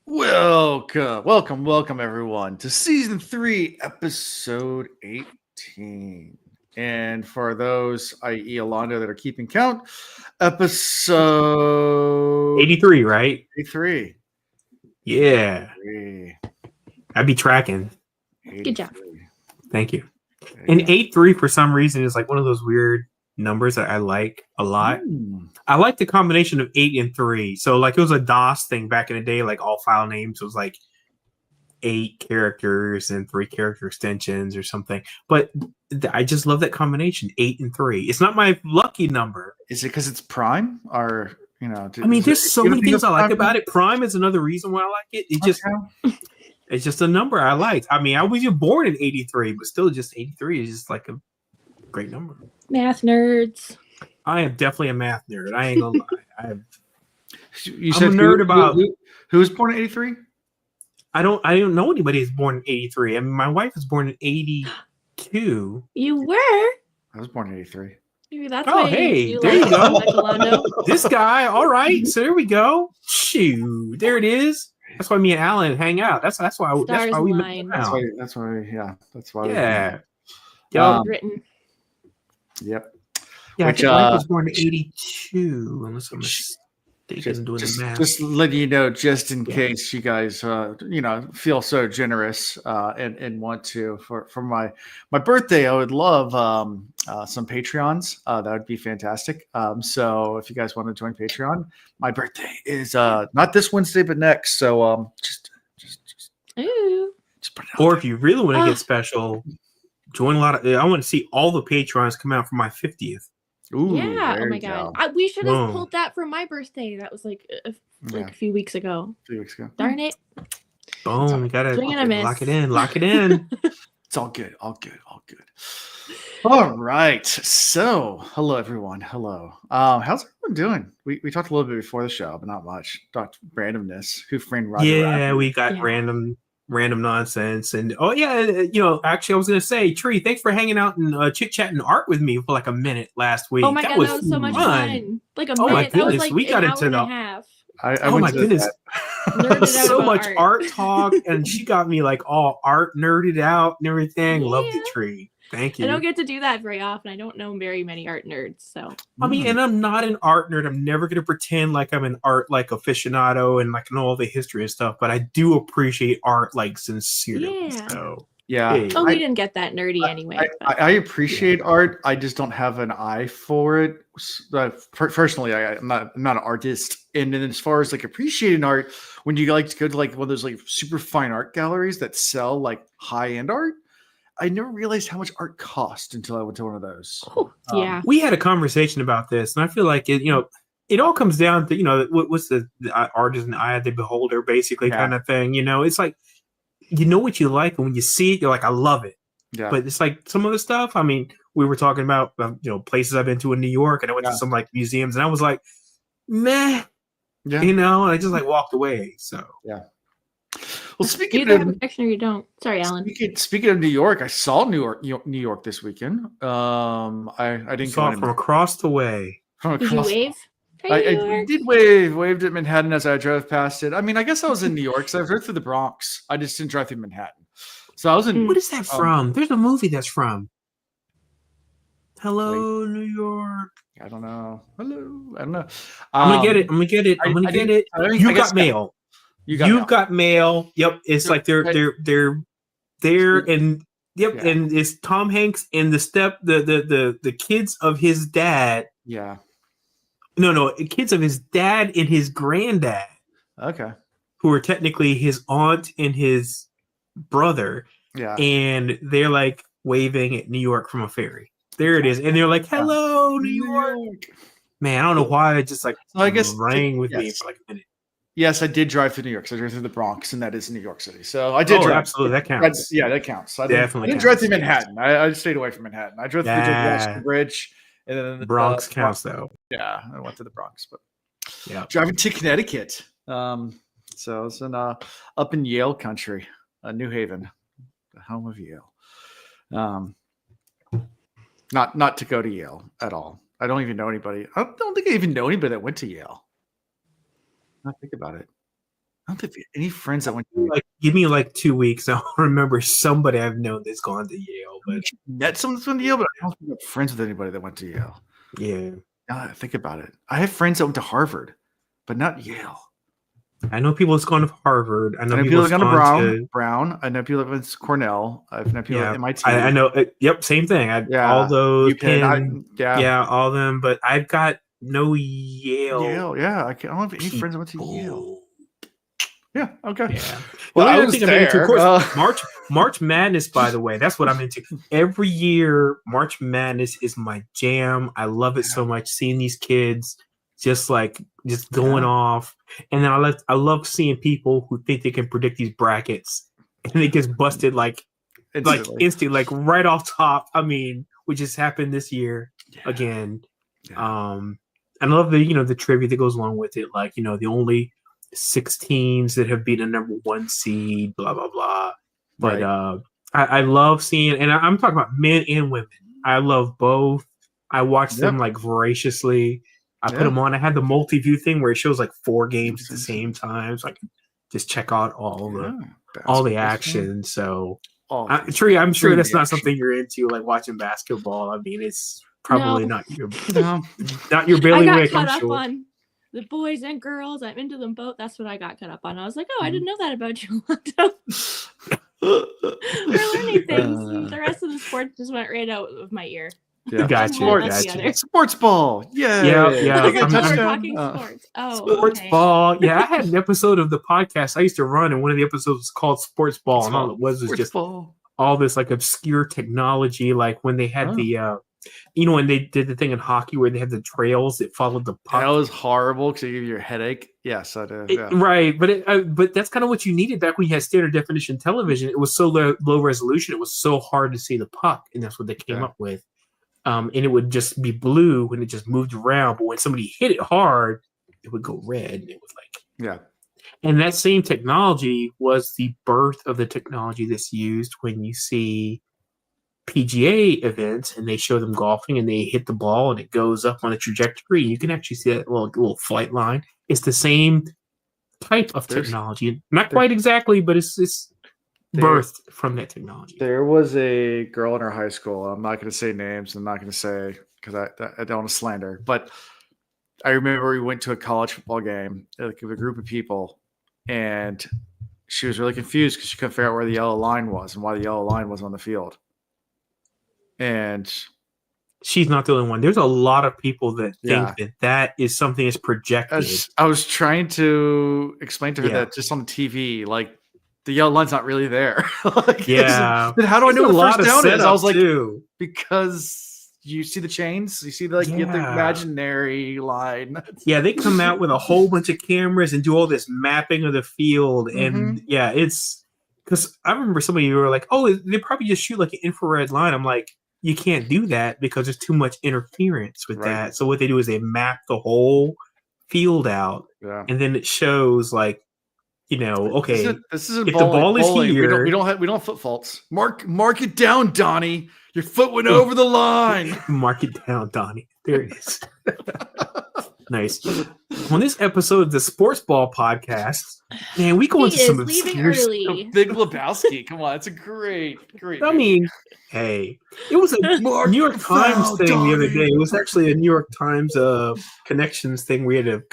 Welcome, everyone, to season 3, episode 18. And for those, i.e., Alonda, that are keeping count, episode 83, right? 83. Yeah. 83. I'd be tracking. 83. Good job. Thank you. There And you go. 83 for some reason is like one of those weird numbers that I like a lot. I like the combination of 8 and 3. So like it was a DOS thing back in the day, like all file names was like 8 characters and 3 character extensions or something. But I just love that combination, 8 and 3. It's not my lucky number. Is it because it's Prime? Or, I mean, there's so many things I like about it. Prime is another reason why I like it. It's just a number I like. I mean, I was born in 83, but still just 83 is just like a great number. Math nerds. I am definitely a math nerd. I ain't gonna lie. I'm You a nerd about who was born in 83? I don't know anybody who's born in 83. I mean, my wife was born in 82. You were? I was born in 83. Maybe that's Oh, why hey, you there you like go. Michelangelo. This guy, all right. So there we go. Shoot, there it is. That's why me and Alan hang out. That's why we align. met. That's why. Yeah. Written. Yep. Yeah, Which, I think Mike was born in 82, unless I'm mistaken doing the math. Just letting you know, just in case you guys, feel so generous and want to for my birthday, I would love some Patreons. That would be fantastic. So if you guys want to join Patreon, my birthday is not this Wednesday, but next. So just Ooh. put it out Or there. if you really want to get special, join a lot of. I want to see all the Patrons come out for my 50th. Ooh, Yeah. Oh there my you god. go. We should have Boom. pulled that for my birthday. That was like a few weeks ago. 3 weeks ago. Darn it. Boom! You gotta Swing and a miss. lock it in. Lock it in. It's all good. All right. So, hello everyone. Hello. How's everyone doing? We talked a little bit before the show, but not much. Talked randomness. Who framed Roger Yeah, Rabbit? we got random nonsense, and actually, I was gonna say, Tree, thanks for hanging out and chit chatting art with me for like a minute last week. Oh my god, that was so much fun. Like a minute. Oh my That was goodness, like we got an into hour and the. a half. Oh my goodness. Nerded out So about much art talk, and she got me like all art nerded out and everything. Loved it, Tree. Thank you. I don't get to do that very often. I don't know very many art nerds, so. I mean, and I'm not an art nerd. I'm never going to pretend like I'm an art like aficionado and like know all the history and stuff. But I do appreciate art like sincerely. Yeah. So Yeah. hey. Oh, we didn't get that nerdy anyway. I appreciate art. I just don't have an eye for it. Personally, I'm not an artist. And then as far as like appreciating art, when you like to go to like one of those like super fine art galleries that sell like high end art, I never realized how much art cost until I went to one of those. Oh, yeah. We had a conversation about this, and I feel like it all comes down to what's the art is an eye of the beholder, basically kind of thing. It's like you know what you like, and when you see it, you're like, I love it. Yeah. But it's like some of the stuff. I mean, we were talking about places I've been to in New York, and I went to some like museums, and I was like, meh. Yeah. And I just like walked away. So yeah. Well, speaking either of have a connection or you don't. Sorry, Alan. Speaking of New York, I saw New York this weekend. I didn't saw it from across the way. Did you wave? I did waved at Manhattan as I drove past it. I mean, I guess I was in New York, so I drove through the Bronx. I just didn't drive through Manhattan. So I was in. What is that from? There's a movie that's from. Hello, New York. I don't know. Hello. I don't know. I'm gonna get it. You got mail. You've got mail. Yep. It's like they're and yep. Yeah. And it's Tom Hanks and the kids of his dad. Yeah. No, kids of his dad and his granddad. Okay. Who are technically his aunt and his brother. Yeah. And they're like waving at New York from a ferry. There it is. And they're like, hello, New York. Man, I don't know why it just like rang with me for like a minute. Yes, I did drive through New York. So I drove through the Bronx, and that is New York City. So I did drive. Absolutely. That counts. That counts. So I didn't drive through Manhattan. I stayed away from Manhattan. I drove through the Washington Bridge. And then the Bronx counts, though. Yeah, I went to the Bronx. But yeah, driving to Connecticut. So I was up in Yale country, New Haven, the home of Yale. Not to go to Yale at all. I don't even know anybody. I don't think I even know anybody that went to Yale. I think about it. I don't think any friends that went to Like, give me like 2 weeks. I'll remember somebody I've known that's gone to Yale. But met someone that's went to Yale, but I don't think I'm friends with anybody that went to Yale. yeah, Now that I think about it, I have friends that went to Harvard, but not Yale. I know people that's gone to Harvard. I know people that's that gone gone to to Brown. I know people that went to Cornell. I've met people at MIT. I know. Yep, same thing. All those UPenn. all them. But I've got no Yale. Yeah. I don't have any friends that went to Yale. Yeah. Okay. Yeah. Well, I was think there. I'm into, of course, March Madness. By the way, that's what I'm into. Every year, March Madness is my jam. I love it so much. Seeing these kids just going off, and then I love seeing people who think they can predict these brackets, and it gets busted instantly, like right off top. I mean, which just happened this year again. Yeah. And I love the trivia that goes along with it. Like, the only 6 teams that have been a number 1 seed, blah blah blah. But I love seeing, and I'm talking about men and women. I love both. I watch them like voraciously. I put them on. I had the multi-view thing where it shows like 4 games at the same time, so I can just check out all the action. So, Tree, I'm sure that's not something you're into, like watching basketball. I mean, it's probably not your bailiwick. I got caught up on the boys and girls. I'm into them both. That's what I got caught up on. I was like, oh, I didn't know that about you. We're learning things. The rest of the sports just went right out of my ear. Yeah, gotcha. Sports ball. Yeah. We're talking sports. Sports ball. Yeah, I had an episode of the podcast I used to run, and one of the episodes was called Sports Ball, and all it was just all this like obscure technology, like when they had the when they did the thing in hockey where they had the trails that followed the puck. That was horrible because it gave you a headache. Yes, I do. Yeah. Right, but that's kind of what you needed back when you had standard definition television. It was so low resolution, it was so hard to see the puck, and that's what they came up with. And it would just be blue when it just moved around, but when somebody hit it hard, it would go red. And it was like, And that same technology was the birth of the technology that's used when you see PGA events and they show them golfing and they hit the ball and it goes up on a trajectory. You can actually see that little flight line. It's the same type of technology. Not quite exactly, but it's birthed from that technology. There was a girl in our high school. I'm not going to say names. I'm not going to say because I don't want to slander. But I remember we went to a college football game with a group of people, and she was really confused because she couldn't figure out where the yellow line was and why the yellow line was on the field. And she's not the only one. There's a lot of people that think that is something that's projected. I was trying to explain to her that just on the TV, like, the yellow line's not really there. Then how do I know what the first down is? I was like, because you see the chains, you see you get the imaginary line. Yeah, they come out with a whole bunch of cameras and do all this mapping of the field, and it's because I remember some of you were like, oh, they probably just shoot like an infrared line. I'm like, you can't do that because there's too much interference with that. So what they do is they map the whole field out, and then it shows like. Okay. This isn't if the ball is here, we don't have foot faults. Mark it down, Donnie. Your foot went over the line. Mark it down, Donnie. There it is. Nice. On this episode of the Sports Ball Podcast, man, we go into some obscure stuff. Big Lebowski. Come on, it's a great. I mean, hey, it was a New York Times thing the other day. It was actually a New York Times connections thing. We had to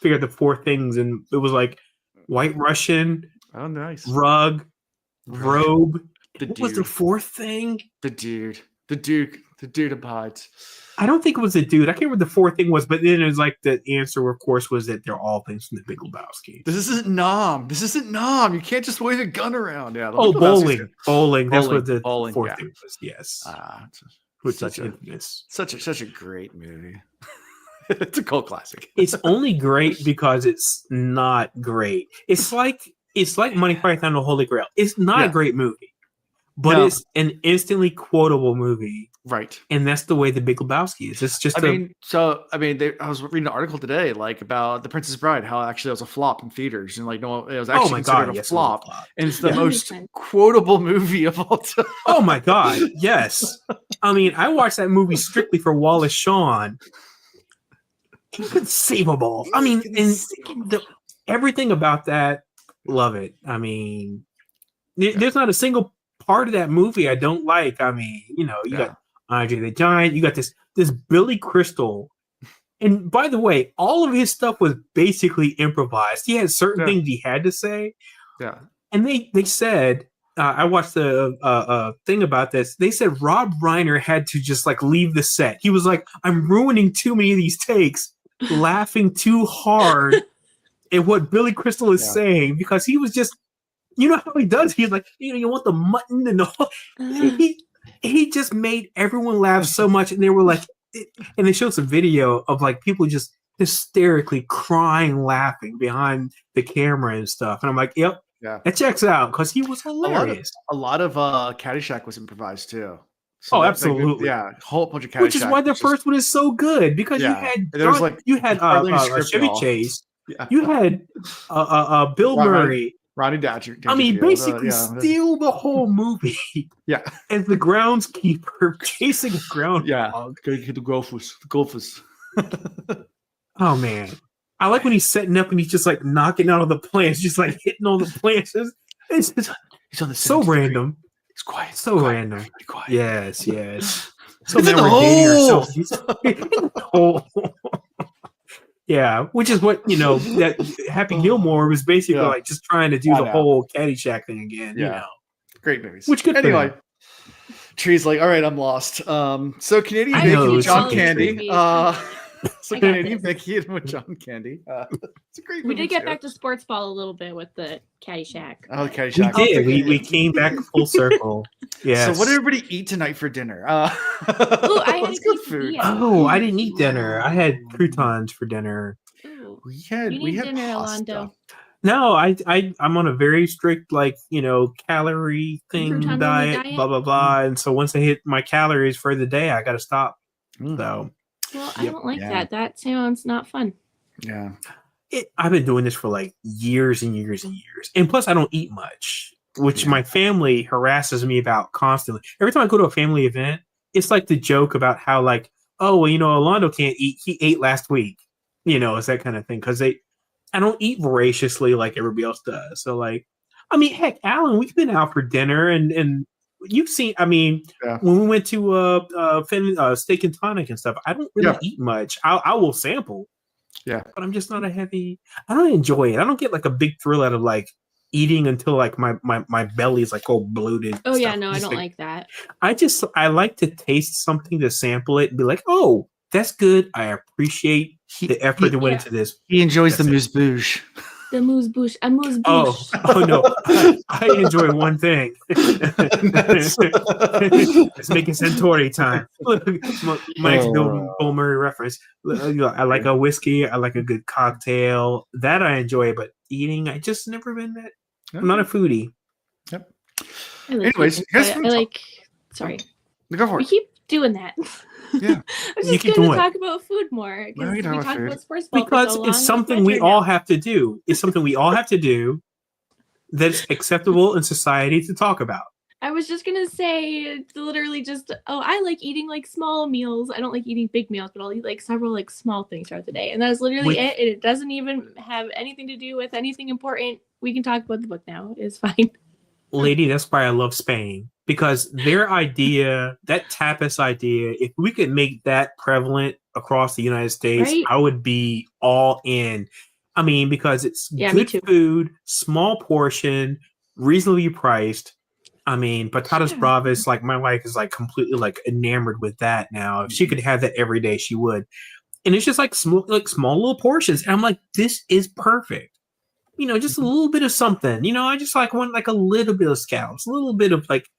figure out the 4 things, and it was like. White Russian. Oh, nice. Rug. Robe. What was the 4th thing? The dude abides. I don't think it was a dude. I can't remember what the 4th thing was, but then it was like the answer, of course, was that they're all things from the Big Lebowski. This isn't Nom. You can't just wave a gun around. Yeah. Bowling. Bowling. That's what the 4th thing was. Yes. Such a great movie. It's a cult classic. It's only great because it's not great. It's like Monty Python and the Holy Grail. It's not a great movie, but it's an instantly quotable movie. Right. And that's the way the Big Lebowski is. It's just I was reading an article today, like about The Princess Bride, how actually it was a flop in theaters, and it was actually considered a flop. And it's the most quotable movie of all time. Oh my God. Yes. I mean, I watched that movie strictly for Wallace Shawn. Inconceivable. I mean, everything about that, love it. I mean, there's not a single part of that movie I don't like. I mean, you got Andre the Giant, you got this Billy Crystal. And by the way, all of his stuff was basically improvised. He had certain things he had to say. Yeah. And they said, I watched the thing about this. They said Rob Reiner had to just like leave the set. He was like, I'm ruining too many of these takes, laughing too hard at what Billy Crystal is saying, because he was just, you know how he does. He's like, you want the mutton and the whole. He just made everyone laugh so much, and they were like, and they showed some video of like people just hysterically crying, laughing behind the camera and stuff. And I'm like, yep. Yeah, that checks out because he was hilarious. A lot of Caddyshack was improvised too. So absolutely, a whole bunch of Caddyshack. Which is why the first one is so good, because you had Chevy Chase, you had Bill Murray, Ronnie Dangerfield. I mean, basically steal the whole movie. As the groundskeeper chasing a groundhog. The Gophers. Oh man. I like when he's setting up and he's just like knocking out all the plants, just like hitting all the plants. It's just, he's on the so random. It's quiet. So random. Quiet. Yes. So it's in the hole. Yeah, which is what that Happy Gilmore was basically like just trying to do the whole Caddyshack thing again. Yeah, great movies. Which good anyway. Tree's like, all right, I'm lost. So Canadian Bacon with John Candy. So Canadian Bacon with John Candy. It's a great movie. We did get back to sports ball a little bit with the Caddyshack. Oh, Caddyshack. We did. We came back full circle. Yeah. So what did everybody eat tonight for dinner? I had good food. I didn't eat dinner. I had croutons for dinner. Ooh. We had dinner, pasta. Alando. No, I'm on a very strict calorie diet, blah blah blah. And so once I hit my calories for the day, I got to stop. So. Well, I don't like that. That sounds not fun. Yeah. I've been doing this for like years and years and years. And plus, I don't eat much, which my family harasses me about constantly. Every time I go to a family event, it's like the joke about how Alando can't eat. He ate last week. It's that kind of thing. Because I don't eat voraciously like everybody else does. So heck, Alan, we've been out for dinner and you've seen, when we went to Steak and Tonic and stuff, I don't really eat much. I will sample. Yeah. But I'm just not I don't enjoy it. I don't get like a big thrill out of like eating until like my belly's like all bloated. Oh yeah, no, I don't like that. I like to taste something, to sample it and be like, oh, that's good. I appreciate the effort that went into this. He enjoys the amuse-bouche. The amuse-bouche. Amuse-bouche. Oh no. I enjoy one thing. It's making Centauri time. Mike's Bill Murray reference. I like a whiskey. I like a good cocktail. That I enjoy, but eating, I just never been that. I'm not a foodie. Yep. Anyways, sorry. Go for it. We keep doing that. Yeah. I was just going to talk about food more. We talk about sports ball because it's something we all have to do. It's something we all have to do that's acceptable in society to talk about. I was just going to say literally just, I like eating like small meals. I don't like eating big meals, but I'll eat like several like small things throughout the day. And that is literally it. And it doesn't even have anything to do with anything important. We can talk about the book now. It's fine. Lady, that's why I love Spain. Because their idea, that tapas idea, if we could make that prevalent across the United States, I would be all in. I mean, because it's good food, small portion, reasonably priced. I mean, patatas bravas, like my wife is like completely like enamored with that now. If she could have that every day, she would. And it's just like small little portions. And I'm like, this is perfect. Just a little bit of something. I just like want like a little bit of scallops, a little bit of like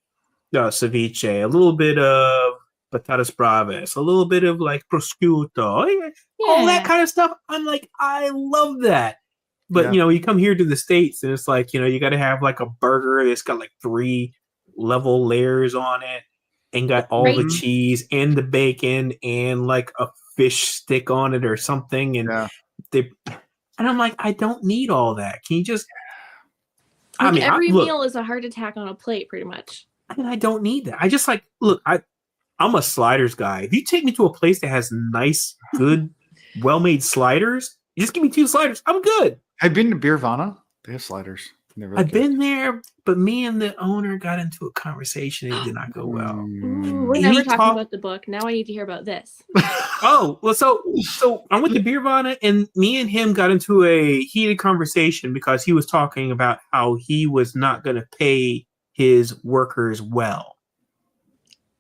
ceviche, a little bit of patatas bravas, a little bit of like prosciutto, all that kind of stuff. I'm like, I love that. But you come here to the States and it's like, you got to have like a burger that's got like 3 level layers on it and got all the cheese and the bacon and like a fish stick on it or something. And and I'm like, I don't need all that. Can you just? Every meal is a heart attack on a plate, pretty much. I don't need that. I just like, look, I'm a sliders guy. If you take me to a place that has nice, good, well-made sliders, you just give me 2 sliders. I'm good. I've been to Beervana. They have sliders. I've been there, but me and the owner got into a conversation and it did not go well. Ooh, we're He never would talking talk- about the book. Now I need to hear about this. Oh, well, so I went to Beervana and me and him got into a heated conversation because he was talking about how he was not going to pay his workers well.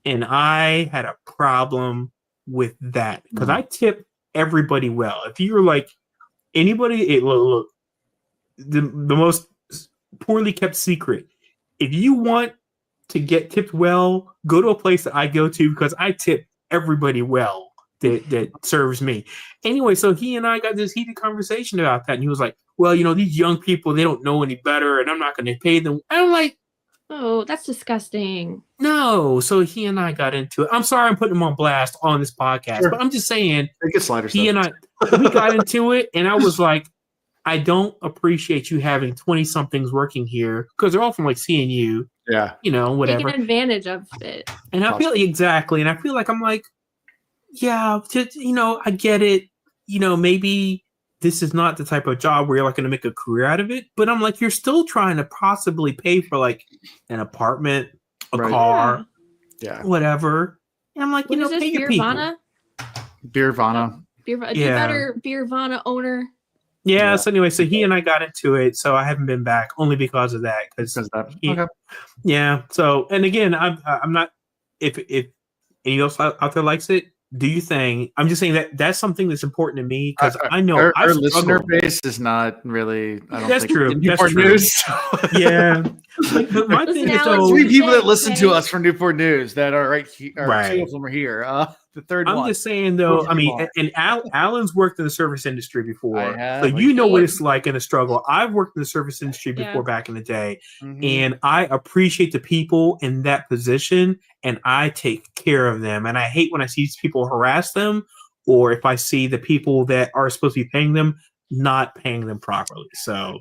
And I had a problem with that because I tip everybody well. If you're like anybody, look, the most poorly kept secret. If you want to get tipped well, go to a place that I go to because I tip everybody well that serves me. Anyway, so he and I got this heated conversation about that, and he was like, "Well, these young people, they don't know any better, and I'm not going to pay them." And I'm like, "Oh, that's disgusting." No. So he and I got into it. I'm sorry I'm putting him on blast on this podcast, but I'm just saying. He and I, we got into it, and I was like, I don't appreciate you having 20-somethings working here because they're all from like CNU. Yeah. Whatever. Taking advantage of it. And I feel exactly. And I feel like I'm like, yeah, I get it. Maybe this is not the type of job where you're like going to make a career out of it. But I'm like, you're still trying to possibly pay for like an apartment, a car, whatever. And I'm like, what is pay this, your people. Beervana. Better Beervana owner. Yeah. So anyway, so he and I got into it. So I haven't been back only because of that. Okay. Yeah. So, and again, I'm not. If anyone else out there likes it, do your thing. I'm just saying that's something that's important to me because I know our listener base is not really. I don't that's think true. Newport That's true. News. Yeah. But my thing is, though, 3 people that listen to us from Newport News that are right here. Right. 2 of them are here. The third one. I'm just saying, though. I mean, and Alan's worked in the service industry before, so you know what it's like in a struggle. I've worked in the service industry before back in the day, and I appreciate the people in that position, and I take care of them. And I hate when I see people harass them, or if I see the people that are supposed to be paying them not paying them properly. So.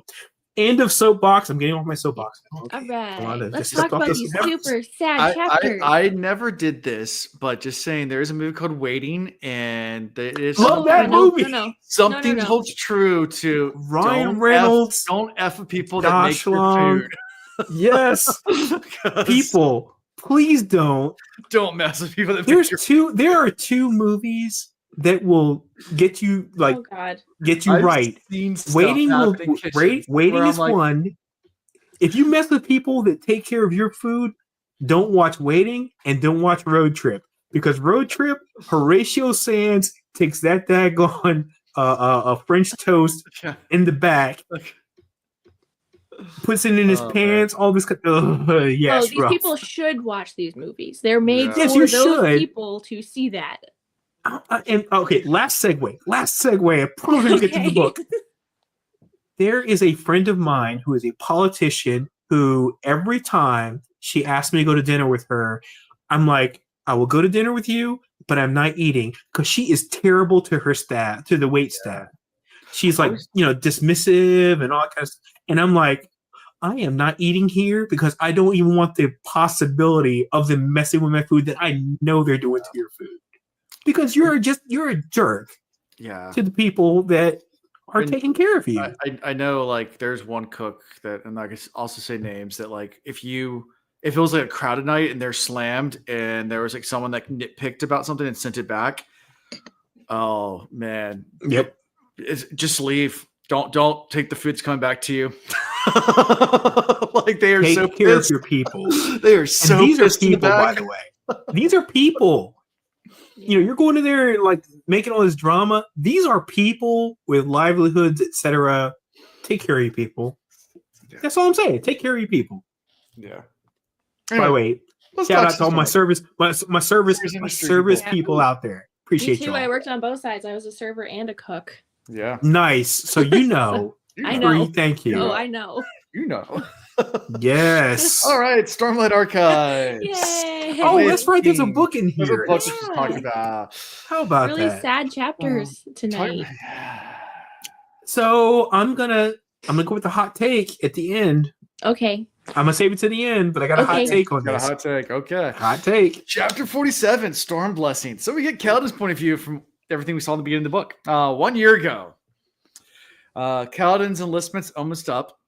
End of soapbox. I'm getting off my soapbox. Okay. All right. Let's talk about these super sad chapters. I never did this, but just saying there is a movie called Waiting, and it is that movie. Something holds true to Ryan Reynolds. Don't F with people that make your food. Yes. People, please don't mess with people that there are 2 movies that will get you get you right. Waiting is one. If you mess with people that take care of your food, don't watch Waiting and don't watch Road Trip because Road Trip, Horatio Sands takes that daggone a French toast in the back, puts it in his pants. Man. All this. Yes, these people should watch these movies. They're made for those people to see that. And okay, last segue. I promise to get to the book. There is a friend of mine who is a politician who every time she asks me to go to dinner with her, I'm like, I will go to dinner with you, but I'm not eating because she is terrible to her staff, to the wait staff. She's like, dismissive and all that kind of stuff. And I'm like, I am not eating here because I don't even want the possibility of them messing with my food that I know they're doing to your food. Because you're a jerk to the people that are taking care of you. I know, like, there's one cook that, and I can also say names, that, like, if it was like a crowded night and they're slammed and there was like someone that nitpicked about something and sent it back, oh man, just leave. Don't take the food's coming back to you. Like, they are so care of your people. They are so. And these are people, by the way. These are people. You're going in there and like making all this drama. These are people with livelihoods, etc. Take care of your people. Yeah. That's all I'm saying. Take care of your people. Yeah. By the way, shout out to all my service people out there. Appreciate you. I worked on both sides. I was a server and a cook. Yeah. Nice. So I know. Thank you. Oh, I know. Yes. All right, Stormlight Archives. Yay! Oh, that's right. There's a book in here. There's a book to talk about. How about really that? Sad chapters tonight. So I'm gonna go with the hot take at the end. Okay. I'm gonna save it to the end, but I got a hot take on this. Got a hot take. Okay. Hot take. Chapter 47, Storm Blessing. So we get Kaladin's point of view from everything we saw in the beginning of the book. 1 year ago, Kaladin's enlistment's almost up.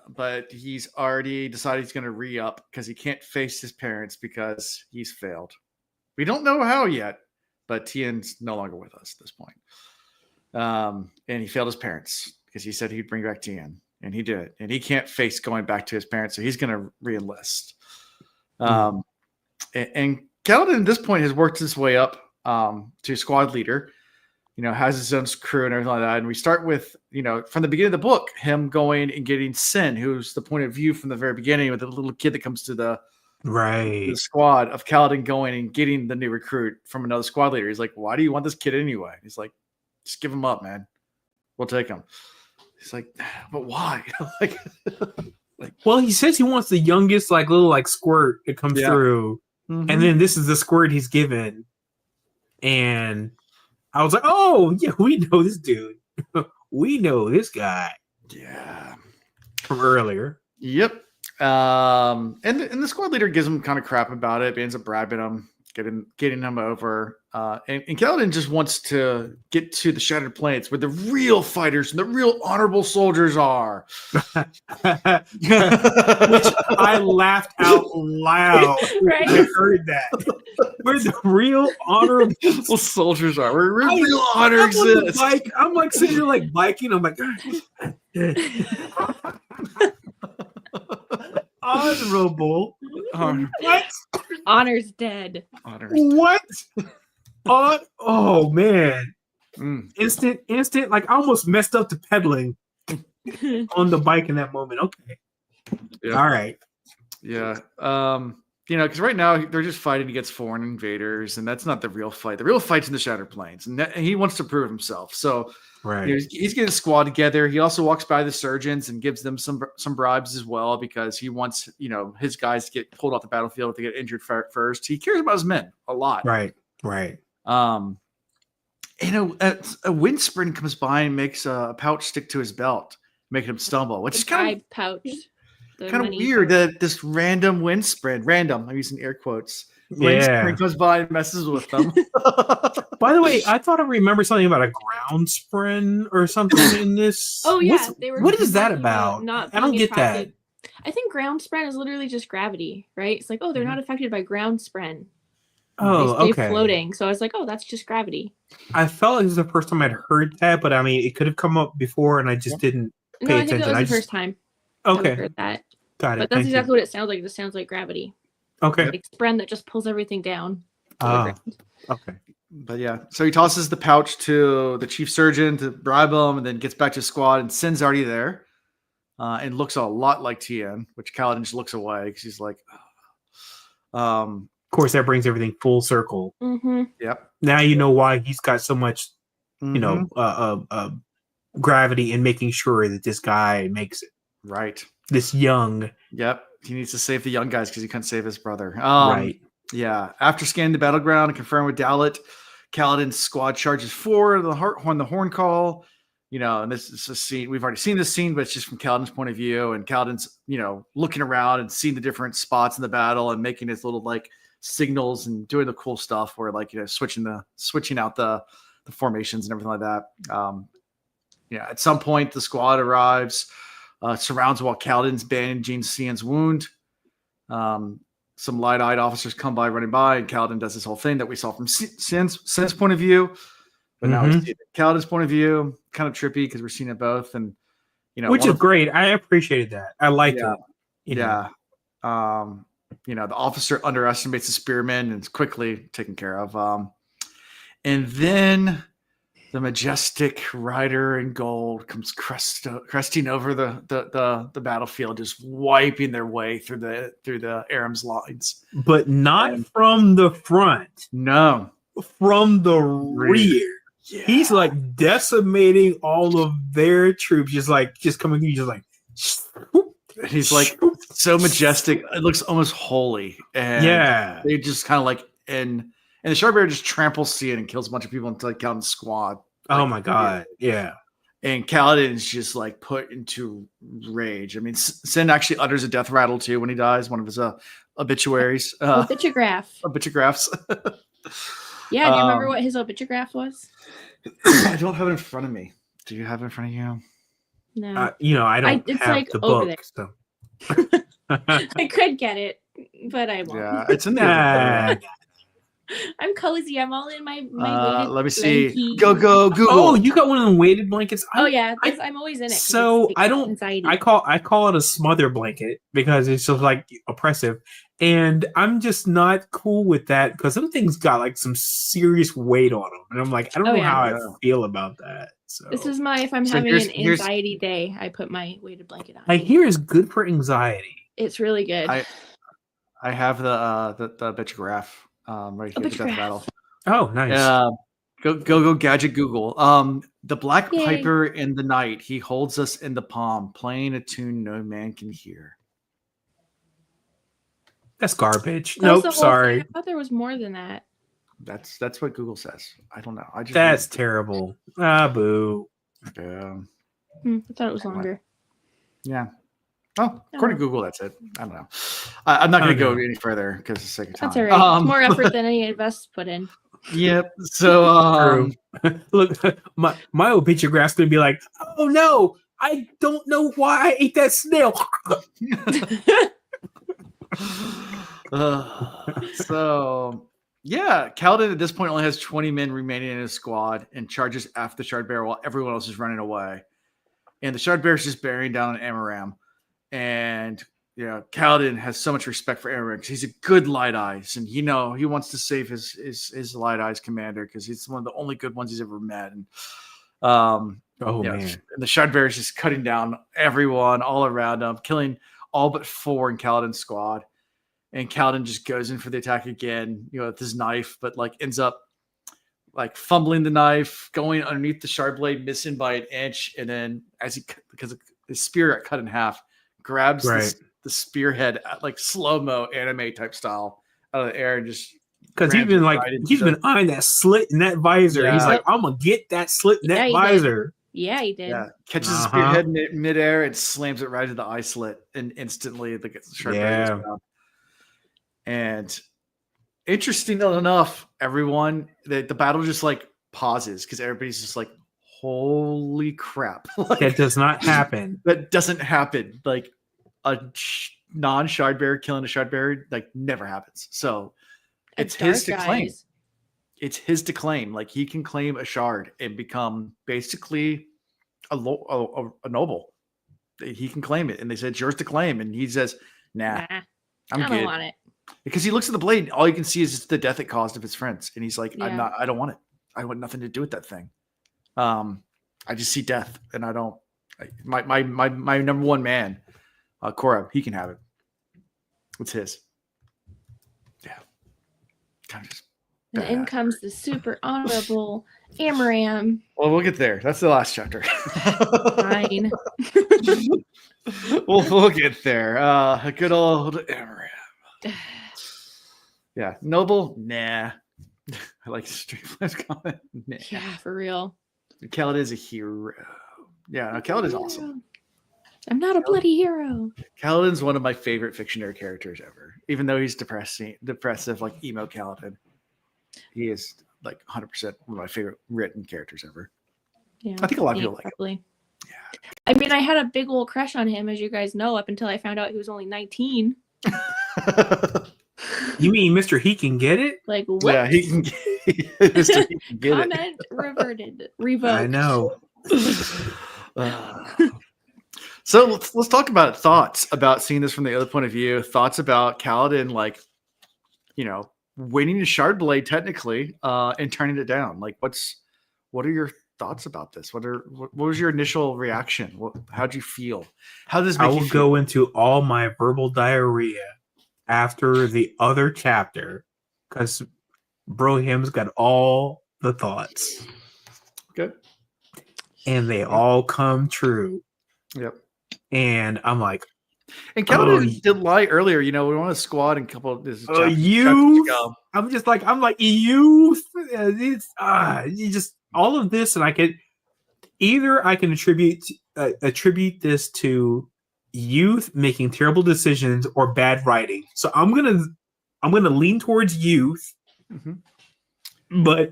But he's already decided he's going to re-up because he can't face his parents because he's failed. We don't know how yet, but Tien's no longer with us at this point. And he failed his parents because he said he'd bring back Tien, and he did. And he can't face going back to his parents, so he's going to re-enlist. And Kaladin at this point has worked his way up to squad leader. Has his own crew and everything like that. And we start with, from the beginning of the book, him going and getting Sin, who's the point of view from the very beginning with the little kid that comes to the squad of Kaladin going and getting the new recruit from another squad leader. He's like, why do you want this kid anyway? He's like, just give him up, man. We'll take him. He's like, but why? Well, he says he wants the youngest, little squirt to come through. Mm-hmm. And then this is the squirt he's given. And I was like, oh, yeah, we know this dude. We know this guy. Yeah. From earlier. Yep. And the squad leader gives him kind of crap about it. He ends up bribing him, getting him over. And Kaladin just wants to get to the Shattered Plains where the real fighters and the real honorable soldiers are. Which I laughed out loud when I heard that. Where the real honorable soldiers are. Where real honor exists. I'm sitting here biking. I'm like, honorable. What? Honor's dead. What? Oh man. Instant. I almost messed up the pedaling on the bike in that moment. Okay. Yeah. All right. Yeah. Because right now they're just fighting against foreign invaders, and that's not the real fight. The real fight's in the Shattered Plains, and he wants to prove himself. So he's getting a squad together. He also walks by the surgeons and gives them some bribes as well because he wants his guys to get pulled off the battlefield if they get injured first. He cares about his men a lot. Right. A wind sprint comes by and makes a pouch stick to his belt, making him stumble, which is kind of pouch. Kind of weird that this random wind sprint, I'm using air quotes. Wind sprint comes by and messes with them. By the way, I thought I remember something about a ground sprint or something in this. Oh yeah, what is that about? I don't get that. I think ground sprint is literally just gravity, right? It's like, oh, they're not affected by ground sprint. Oh, they stay floating. So I was like, oh, that's just gravity. I felt like it was the first time I'd heard that, but I mean, it could have come up before, and I just didn't pay attention. I think that was the first time. Okay. I heard that. Got it. But that's exactly what it sounds like. It just sounds like gravity. Okay. Like sprint that just pulls everything down. Okay. But yeah, so he tosses the pouch to the chief surgeon to bribe him, and then gets back to his squad, and Sin's already there, and looks a lot like Tien, which Kaladin just looks away because he's like, Of course, that brings everything full circle. Mm-hmm. Yep. Now you know why he's got so much, gravity in making sure that this guy makes it. Right. This young. Yep. He needs to save the young guys because he couldn't save his brother. Right. Yeah. After scanning the battleground and confirming with Dalit, Kaladin's squad charges forward on the horn call. And this is a scene. We've already seen this scene, but it's just from Kaladin's point of view. And Kaladin's, looking around and seeing the different spots in the battle and making his little signals and doing the cool stuff where switching out the formations and everything like that. At some point the squad arrives, surrounds while Kaladin's bandaging Cian's wound. Some light-eyed officers come by running by, and Kaladin does this whole thing that we saw from Sin's point of view. But now we see Kaladin's point of view, kind of trippy because we're seeing it both, and which is great. I appreciated that. I like it. Yeah. The officer underestimates the spearmen and is quickly taken care of. And then the majestic rider in gold comes cresting over the battlefield, just wiping their way through the Aram's lines, but not from the front. No, from the rear. Yeah. He's decimating all of their troops, just coming through, he's so majestic. It looks almost holy. And they just kind of and the Sharpbearer just tramples Cian and kills a bunch of people until Kaladin's squad. Oh my God. Yeah. And Kaladin's just put into rage. I mean, Sin actually utters a death rattle too when he dies, one of his obituaries. Obitugraphs. Obitugraphs. Yeah, do you remember what his obitugraph was? I don't have it in front of me. Do you have it in front of you? No. I don't it's have like the over book. So. I could get it, but I won't. Yeah, it's in the other. I'm cozy. I'm all in my weighted Let me see. blankie. Go Google. Oh, you got one of the weighted blankets. I'm always in it. So it's I don't. anxiety. I call it a smother blanket because it's just like oppressive, and I'm just not cool with that because some things got like some serious weight on them, and I'm like, I don't know how I feel about that. So this is if I'm having an anxiety day, I put my weighted blanket on. I hear it's good for anxiety. It's really good. I have the bitchgraph right here. The death rattle. Oh, nice. Go gadget Google. The Black Piper in the night. He holds us in the palm, playing a tune no man can hear. That's garbage. Nope, sorry. I thought there was more than that. That's what Google says. I don't know. That's terrible. Ah, boo. Yeah. I thought it was longer. Yeah. Oh, according to Google, that's it. I don't know. I'm not going to go any further because of the sake of time. That's all right. It's more effort than any of us put in. Yep. So, look, my old picture graph's going to be like, oh no, I don't know why I ate that snail. So, yeah, Kaladin at this point only has 20 men remaining in his squad and charges after the Shard Bearer while everyone else is running away. And the Shard Bearer is just bearing down on Amaram. And Kaladin has so much respect for Amaram because he's a good Light Eyes, and he wants to save his Light Eyes commander because he's one of the only good ones he's ever met. And man, and the Shard Bearer is just cutting down everyone all around him, killing all but 4 in Kaladin's squad. And Kaladin just goes in for the attack again, with his knife, but ends up fumbling the knife, going underneath the shard blade, missing by an inch, and then because his spear got cut in half, grabs the spearhead at slow-mo anime type style out of the air and just because he's been eyeing that slit in that visor. Yeah. He's like, I'm gonna get that slit in that visor. Yeah, he did. Yeah, catches the spearhead midair and slams it right to the eye slit, and instantly the shard blade goes down. And interesting enough, everyone, the battle just pauses because everybody's just like, holy crap. That does not happen. That doesn't happen. A non-shard bearer killing a shard bearer never happens. So it's his to claim. It's his to claim. He can claim a shard and become basically a noble. He can claim it. And they said, it's yours to claim. And he says, nah. I don't want it. Because he looks at the blade, all you can see is just the death it caused of his friends. And he's like, I don't want it. I want nothing to do with that thing. I just see death, and I don't. My number one man, Korab, he can have it. It's his. Yeah. Kind of just. And in comes the super honorable Amaram. Well, we'll get there. That's the last chapter. Fine. we'll get there. A good old Amaram. Yeah, noble. Nah. I like Streetflash comment. Nah. Yeah, for real. Kaladin is a hero. Yeah, Kaladin is awesome. I'm not a bloody hero. Kaladin's one of my favorite Fictionary characters ever. Even though he's depressive like emo Kaladin, he is 100% one of my favorite written characters ever. Yeah, I think a lot of people like him. Yeah. I mean, I had a big old crush on him, as you guys know, up until I found out he was only 19. You mean Mr. He can get it? What? Yeah, he can Mr. He can get Comment revoked. I know. So let's talk about thoughts about seeing this from the other point of view. Thoughts about Kaladin, winning the shard blade technically, and turning it down. What are your thoughts about this? What was your initial reaction? How'd you feel? How does this make you feel? I will go into all my verbal diarrhea after the other chapter because Broham's got all the thoughts. Good. And they all come true. Yep. And I'm like, and Kaladin did lie earlier. We want a squad and a couple of this. Youth. I'm like youth. It's you just all of this, and I can attribute this to youth making terrible decisions or bad writing. So I'm gonna lean towards youth, but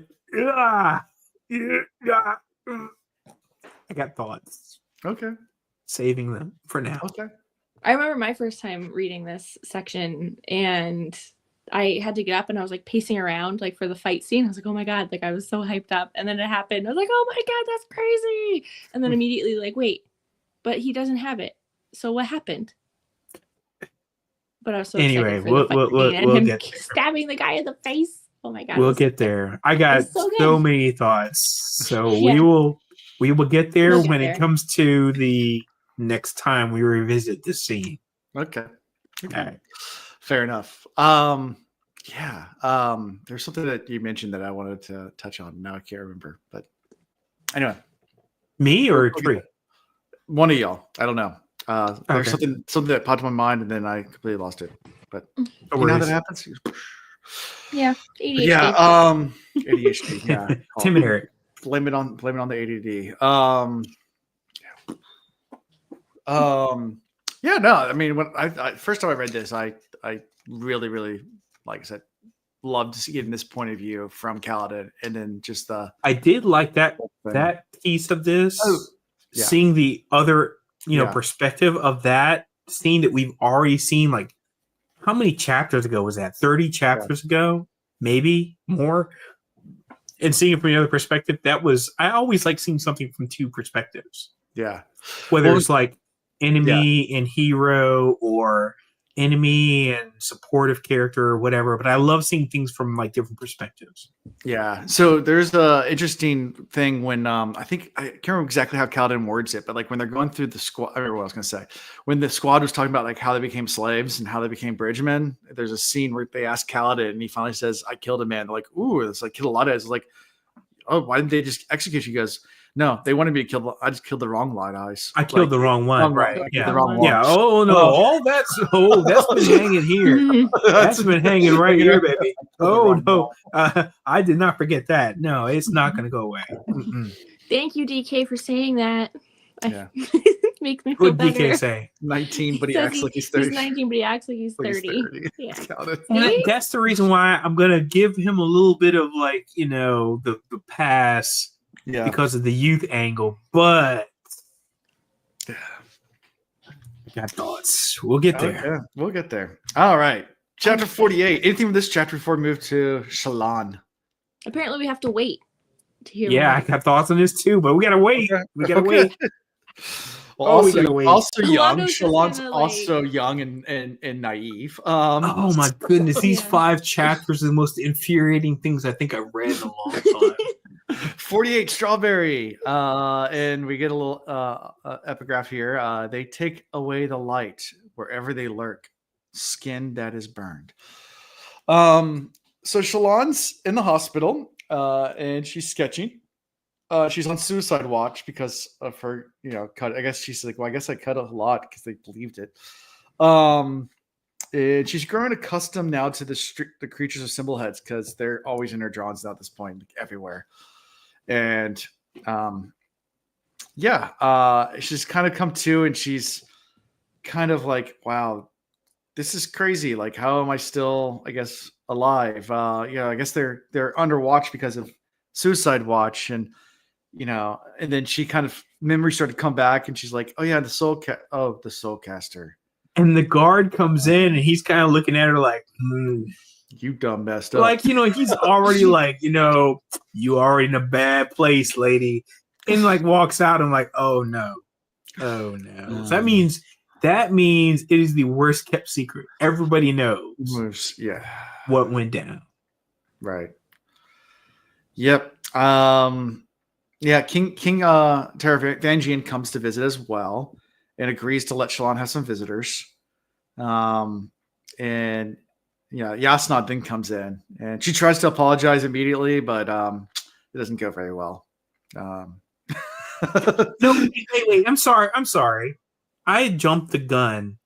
Yeah. I got thoughts. Okay. Saving them for now. Okay. I remember my first time reading this section, and I had to get up and I was like pacing around like for the fight scene. I was like, oh my God, like I was so hyped up. And then it happened. I was like, oh my God, that's crazy. And then immediately like, wait, but he doesn't have it. So what happened? But I was so excited for the fight scene and him stabbing the guy in the face. Oh my God. We'll get there. I got so many thoughts. So we will get there when it comes to the next time we revisit the scene. Okay. All right. Fair enough. There's something that you mentioned that I wanted to touch on. Now I can't remember. But anyway. Me or Tree? One of y'all. I don't know. There's something that popped in my mind and then I completely lost it. But you know how that happens? Yeah. ADHD. Yeah. ADHD. Yeah. Tim and Eric. Blame it on the ADD. Yeah, no, I mean, when I first time I read this, I really, really, like I said, loved getting this point of view from Kaladin, and then just I did like that piece of this, seeing the other, perspective of that scene that we've already seen. Like, how many chapters ago was that? 30 chapters ago, maybe more. And seeing it from the other perspective, I always like seeing something from two perspectives. Yeah, whether it's like enemy and hero or enemy and supportive character or whatever, but I love seeing things from like different perspectives. Yeah. So there's a interesting thing when I think I can't remember exactly how Kaladin words it, but like when they're going through the squad, I remember what I was going to say. When the squad was talking about like how they became slaves and how they became bridgemen, there's a scene where they ask Kaladin and he finally says, "I killed a man." They're like, "Ooh, it's like killed a lot of." It's like, "Oh, why didn't they just execute you?" He goes, "No, they wanted me to kill. I just killed the wrong light eyes. I killed the wrong one, right? Yeah, the wrong one. Yeah. Oh no, that's been hanging here. That's been hanging right here, baby. Oh no, I did not forget that. No, it's not going to go away. Thank you, DK, for saying that. Yeah, makes me feel better. What DK say? 19, but he acts like he's 30. He's 19, but he acts like he's 30. Yeah. That's the reason why I'm going to give him a little bit of like the pass. Yeah, because of the youth angle, but I got thoughts. We'll get there. Okay. We'll get there. All right. Chapter 48. Anything from this chapter before we move to Shallan? Apparently, we have to wait to hear. Yeah, I got thoughts on this too, but we gotta wait. We gotta wait. Well, we gotta wait. Also young. Shallan's also young and naive. Oh my goodness, these 5 chapters are the most infuriating things I think I've read in a long time. 48 strawberry, and we get a little epigraph here. They take away the light wherever they lurk, skin that is burned. So Shallan's in the hospital, and she's sketching. She's on suicide watch because of her, cut. I guess she's like, well, I guess I cut a lot because they believed it. And she's growing accustomed now to the creatures of symbol heads because they're always in her drawings now at this point, like everywhere. And she's kind of come to, and she's kind of like, wow, this is crazy. Like, how am I still, I guess, alive? I guess they're under watch because of suicide watch, and and then she kind of memory started to come back, and she's like, oh yeah, the soulcaster. And the guard comes in, and he's kind of looking at her like, you dumb messed up. Like, he's already like, you already in a bad place, lady. And like walks out and like, oh no. So that means it is the worst kept secret. Everybody knows what went down. Right. Yep. King Taravangian comes to visit as well and agrees to let Shallan have some visitors. And Yasna then comes in and she tries to apologize immediately, but it doesn't go very well. No, wait. I'm sorry. I jumped the gun.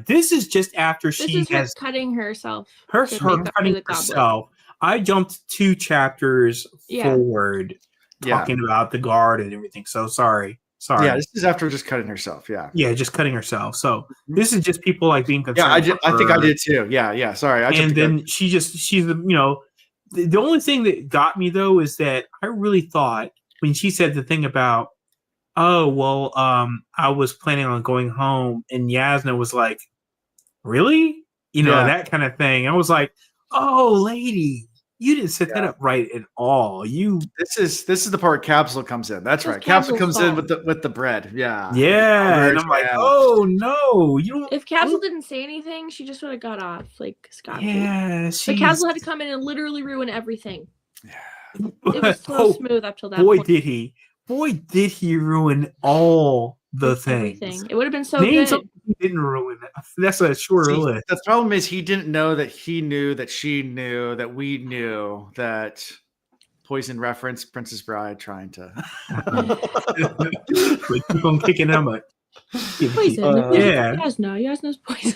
This is just after she has cutting herself. Her cutting herself. I jumped 2 chapters forward, talking about the guard and everything. So sorry. Yeah, this is after just cutting herself. Yeah. Yeah, just cutting herself. So this is just people like being concerned. Yeah, I think I did too. Yeah. Sorry. And then she's The only thing that got me though is that I really thought when she said the thing about, oh well, I was planning on going home, and Yasna was like, really? You know, Yeah. that kind of thing. I was like, oh, lady, you didn't set that up right at all. This is the part where Capsule comes in. That's It's right. Capsule Capsule's comes in fault. with the bread. Yeah. Yeah, and I'm like, oh no, you don't. If Capsule didn't say anything, she just would have got off like scot-free. Yeah, But Capsule had to come in and literally ruin everything. Yeah. It was so smooth up till that boy, point. did he ruin all the things. Everything. It would have been so Name good. something he didn't ruin. That's a shorter list. The problem is he didn't know that he knew that she knew that we knew that Poison reference Princess Bride trying to We keep on kicking him up. Poison. Yasna's poison.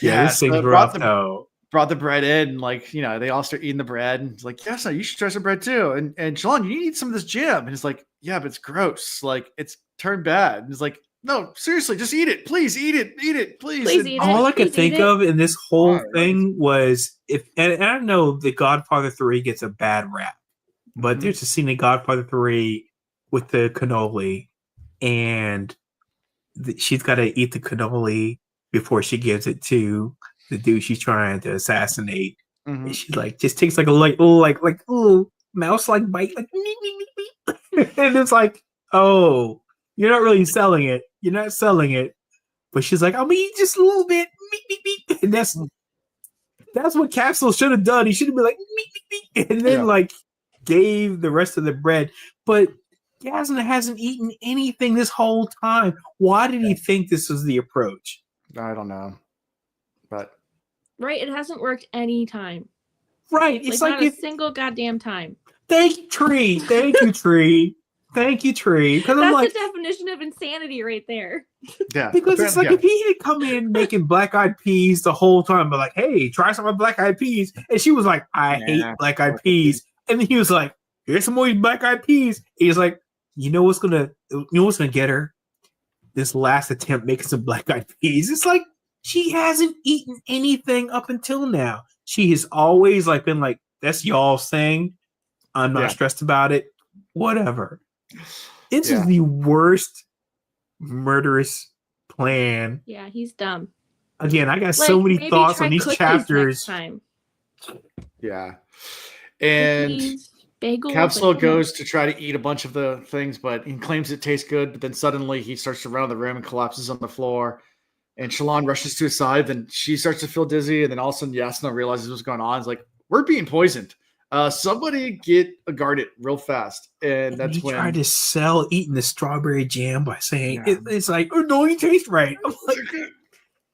Yeah, this thing's so rough though. brought the bread in, like, you know, they all start eating the bread. And it's like, yes, no, you should try some bread too. And Shallan, you need to eat some of this jam. And it's like, yeah, but it's gross. Like, it's turned bad. And it's like, no, seriously, just eat it. Please eat it. Eat it. Please. Please eat it. All I could think of in this whole Right. thing was and I know that Godfather 3 gets a bad rap, but there's a scene in Godfather 3 with the cannoli, and she's got to eat the cannoli before she gives it to the dude she's trying to assassinate. And she's like, just takes like a little mouse like bite, like meep, meep, meep, meep. And it's like, oh, you're not really selling it. You're not selling it. But she's like, I'm gonna eat just a little bit. Meep, meep, meep. And that's what Capsule should have done. He should have been like, meep, meep, meep. And then like gave the rest of the bread. But Yasna hasn't eaten anything this whole time. Why did he think this was the approach? I don't know. But Right, it hasn't worked any time. Right. It's like not a single goddamn time. Thank you, Tree. Thank you, Tree. Thank you, Tree. Because I'm That's like, the definition of insanity right there. yeah. because it's like if he had come in making black eyed peas the whole time, but like, hey, try some of black eyed peas. And she was like, I hate black eyed peas. And then he was like, here's some more black eyed peas. He's like, you know what's gonna get her? This last attempt making some black eyed peas. It's like she hasn't eaten anything up until now. She has always like been like, that's y'all's thing. I'm not stressed about it. Whatever. This is the worst murderous plan. Yeah, he's dumb. Again, I got so many thoughts on these chapters. Yeah. And Capsule goes to try to eat a bunch of the things, but he claims it tastes good. But then suddenly he starts to run around the room and collapses on the floor. And Shallan rushes to his side. Then she starts to feel dizzy. And then all of a sudden, Yasna realizes what's going on. It's like, we're being poisoned. Somebody get a Garnet real fast. And that's when he tried to sell eating the strawberry jam by saying it's like, oh, no, it tastes right. I'm like,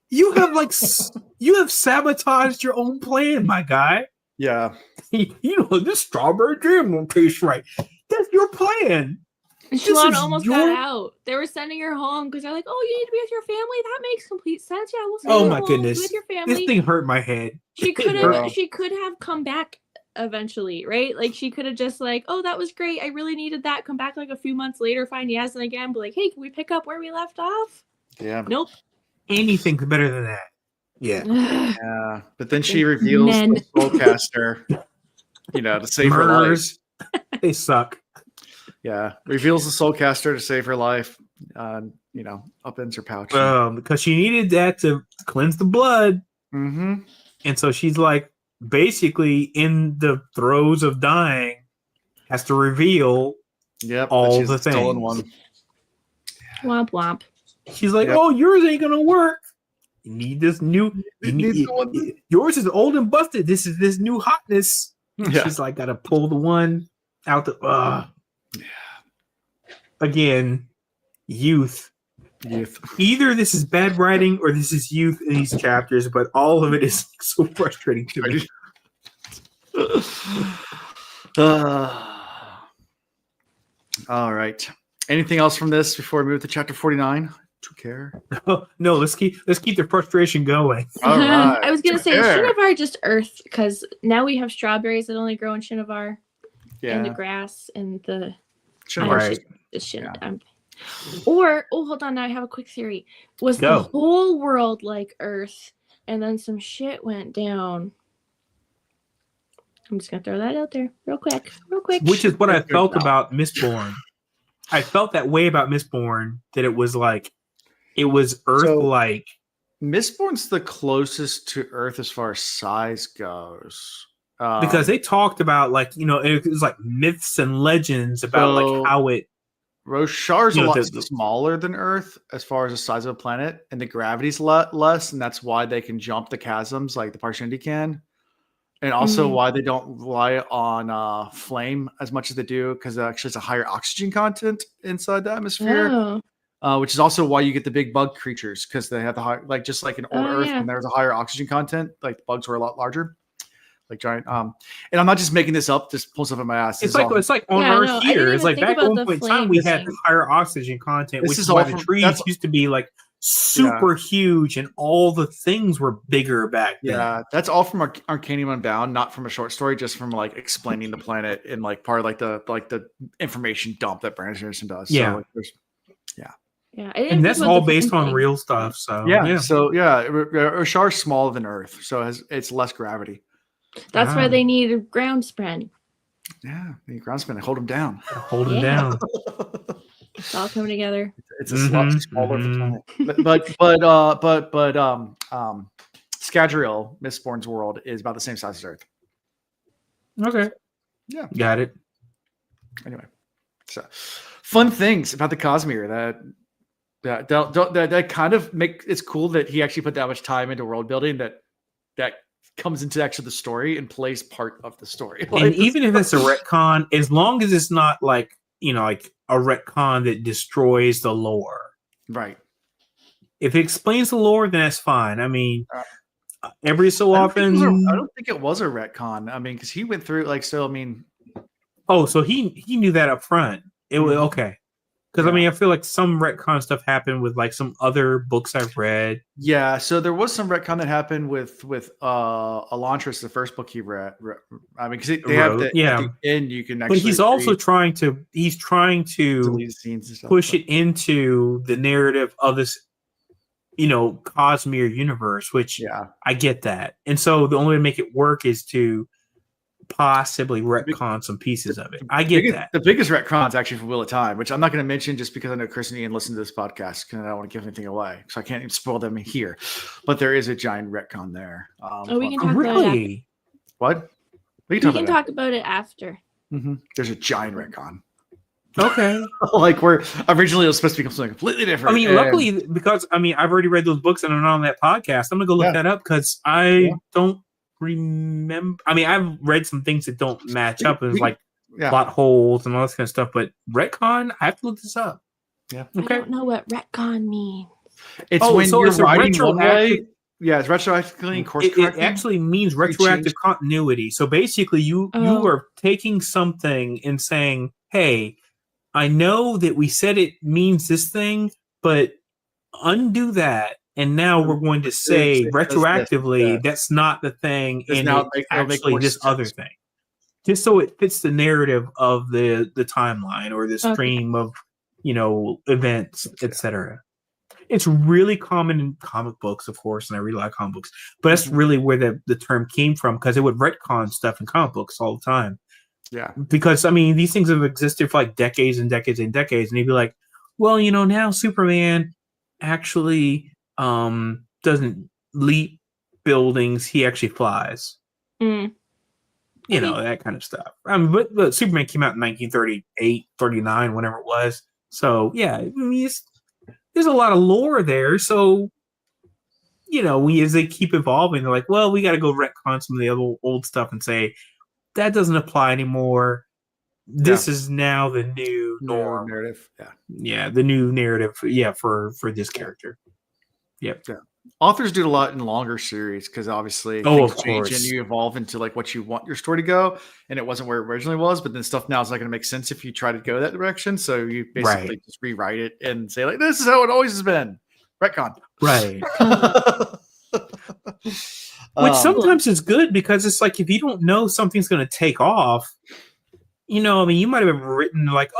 you have sabotaged your own plan, my guy. Yeah. This strawberry jam won't taste right. That's your plan. And Shallan almost got out. They were sending her home because they're like, oh, you need to be with your family? That makes complete sense. Yeah, we'll send you my home goodness. with your family. This thing hurt my head. She could have come back eventually, right? Like she could have just like, oh, that was great. I really needed that. Come back like a few months later, find Yasna again, be like, hey, can we pick up where we left off? Yeah. Nope. Anything's better than that. Yeah. Yeah. But then she reveals the Soulcaster, to save her life. They suck. Yeah. Reveals the Soulcaster to save her life. Upends her pouch. Because she needed that to cleanse the blood. Mm-hmm. And so she's like basically in the throes of dying, has to reveal all the things. Stolen one. Womp womp. She's like, oh, yours ain't gonna work. You need this new. Yours is old and busted. This is this new hotness. Yeah. She's like, gotta pull the one out the. Again, youth. Either this is bad writing or this is youth in these chapters, but all of it is so frustrating to me. All right. Anything else from this before we move to chapter 49? To care? No, let's keep the frustration going. All right. I was gonna say Shinovar just Earth because now we have strawberries that only grow in Shinovar, and the grass and the Shinovar. Or hold on, now I have a quick theory. Was the whole world like Earth, and then some shit went down, I'm just gonna throw that out there real quick. Which is what I felt about Mistborn. I felt that way about Mistborn, that it was Earth-like. Mistborn's the closest to Earth as far as size goes. Because they talked about, like, it was like myths and legends about like how it. Roshar's a lot smaller than Earth as far as the size of a planet, and the gravity's a lot less, and that's why they can jump the chasms like the Parshendi can. And also why they don't rely on flame as much as they do, because actually it's a higher oxygen content inside the atmosphere, which is also why you get the big bug creatures, because they have the high, like just like in old Earth, when there was a higher oxygen content, like the bugs were a lot larger, like giant. And I'm not just making this up; just pull stuff in my ass. It's like on Earth here. It's like back at one point in time we had higher oxygen content, which is why the trees used to be like super huge, and all the things were bigger back then. Yeah, that's all from Arcanium Unbound, not from a short story, just from like explaining the planet in like part of like the information dump that Brandon Sanderson does. Yeah. So, and that's all based on real stuff. So Roshar's smaller than Earth, so it's less gravity. That's why they need a ground spread. Yeah, the ground spread, hold them down. Hold them down. It's all coming together. It's a smaller planet. But Scadrial, Mistborn's world, is about the same size as Earth. Okay. Yeah. Got it. Anyway, so fun things about the Cosmere that kind of make it's cool that he actually put that much time into world building that comes into actually the story and plays part of the story. And even if it's a retcon, as long as it's not like like a retcon that destroys the lore. Right. If it explains the lore, then that's fine. I mean, every so often. I don't think it was a retcon. I mean, because he went through Oh, so he knew that up front. It was okay. Because I mean, I feel like some retcon stuff happened with like some other books I've read. Yeah, so there was some retcon that happened with Elantris, the first book he read. I mean, because they have at the end you can actually. But he's also trying to push it into the narrative of this, Cosmere universe. Which I get that, and so the only way to make it work is to possibly retcon some pieces of it. I get that. The biggest retcon is actually from Wheel of Time, which I'm not going to mention just because I know Chris and Ian listen to this podcast because I don't want to give anything away, so I can't even spoil them here. But there is a giant retcon there. We can talk about it. What? We can talk about it after. Mm-hmm. There's a giant retcon. Okay. Like where originally it was supposed to become something completely different. I mean, luckily, because I've already read those books and I'm not on that podcast. I'm gonna go look that up because I don't remember. I mean, I've read some things that don't match up and like plot holes and all this kind of stuff, but retcon, I have to look this up. Yeah. Okay. I don't know what retcon means. It's when you're writing one way. Yeah, it's retroactively course correcting. It actually means retroactive continuity. So basically you are taking something and saying, hey, I know that we said it means this thing, but undo that. And now we're going to say retroactively that's not the thing, and it's actually this other thing. Just so it fits the narrative of the timeline or the stream of events, etc. It's really common in comic books, of course, and I really like comic books. But that's really where the term came from, because it would retcon stuff in comic books all the time. Yeah. Because, I mean, these things have existed for like decades and decades and decades. And you'd be like, well, now Superman actually doesn't leap buildings. He actually flies. That kind of stuff. I mean, but Superman came out in 1938, 39, whenever it was. So, yeah, I mean, there's a lot of lore there. So, as they keep evolving, they're like, well, we got to go retcon some of the other old stuff and say, that doesn't apply anymore. This is now the new norm. Narrative. Yeah, the new narrative. Yeah, for this character. Yep. Yeah. Authors do it a lot in longer series because obviously things change and you evolve into like what you want your story to go, and it wasn't where it originally was. But then stuff now is not going to make sense if you try to go that direction. So you basically just rewrite it and say like, "This is how it always has been." Retcon. Right. Which sometimes is good because it's like if you don't know something's going to take off, you might have written like,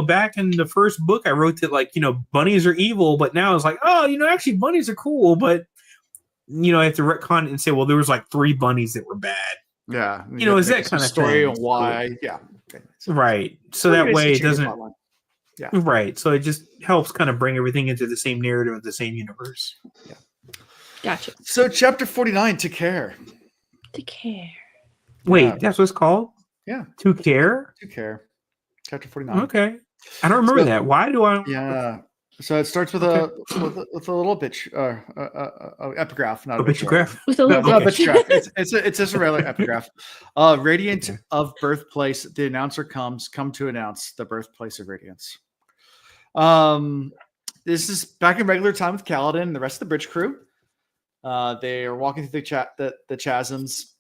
back in the first book I wrote that like, bunnies are evil, but now it's like, actually bunnies are cool, but I have to retcon it and say, well, there was like 3 bunnies that were bad. Yeah, You know, is make that some kind of story thing. and why? Yeah, Right. So Well, that you way basically it change the doesn't. plotline. Yeah. Right. So it just helps kind of bring everything into the same narrative of the same universe. Gotcha. So chapter 49, To Care. To care. Wait, Yeah. that's what it's called? Yeah. To Care? To Care. Chapter 49. Okay. I don't remember that. Why do I? Yeah. So it starts with a little bitch epigraph, not A bitchograph? With a No, little not bit. bitchograph. It's just a regular epigraph. Radiant of birthplace. The announcer come to announce the birthplace of radiance. This is back in regular time with Kaladin and the rest of the bridge crew. They are walking through the chasms,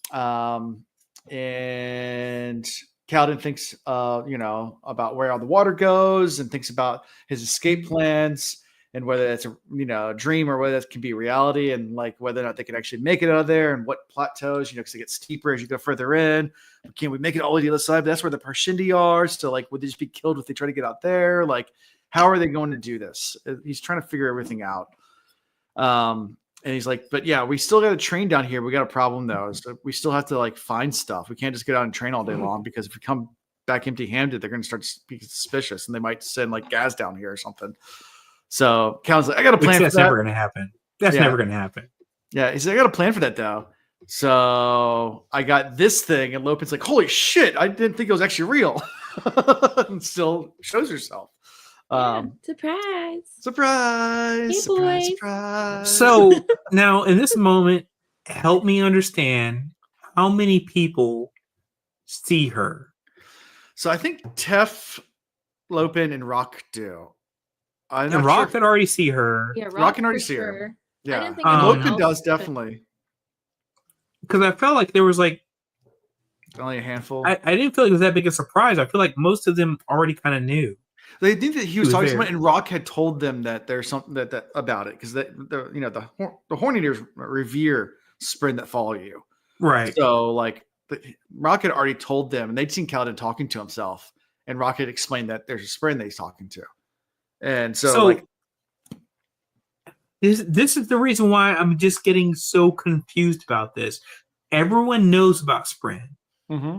and Kaladin thinks, about where all the water goes, and thinks about his escape plans, and whether that's a dream or whether that can be reality, and like whether or not they can actually make it out of there, and what plateaus, because it gets steeper as you go further in. But can we make it all the way to the other side? But that's where the Parshindi are. So like, would they just be killed if they try to get out there? Like, how are they going to do this? He's trying to figure everything out. And he's like, but yeah, we still got to train down here. We got a problem though. So we still have to like find stuff. We can't just get out and train all day long, because if we come back empty-handed, they're going to start being suspicious, and they might send like gas down here or something. So Cal's like, I got a plan. That's for that. never going to happen. That's never going to happen. Yeah, he said, I got a plan for that though. So I got this thing, and Lopin's like, holy shit, I didn't think it was actually real. And still shows herself. Surprise. Surprise. Hey, Surprise. boys. Surprise. So now in this moment, help me understand how many people see her. So I think Tef, Lopin, and Rock do. And Rock can already see her. Yeah, Rock can already for see her. sure. Yeah. I didn't think Lopin anyone does else, but- definitely. Because I felt like there was like Only a handful. I didn't feel like it was that big a surprise. I feel like most of them already kind of knew. They think that he was was talking to there. someone, and Rock had told them that there's something that about it, because the Horn Eaters revere Sprin that follow you. Right. So like Rock had already told them, and they'd seen Kaladin talking to himself, and Rock had explained that there's a Sprin that he's talking to, and so like this is the reason why I'm just getting so confused about this. Everyone knows about Sprin. mm-hmm.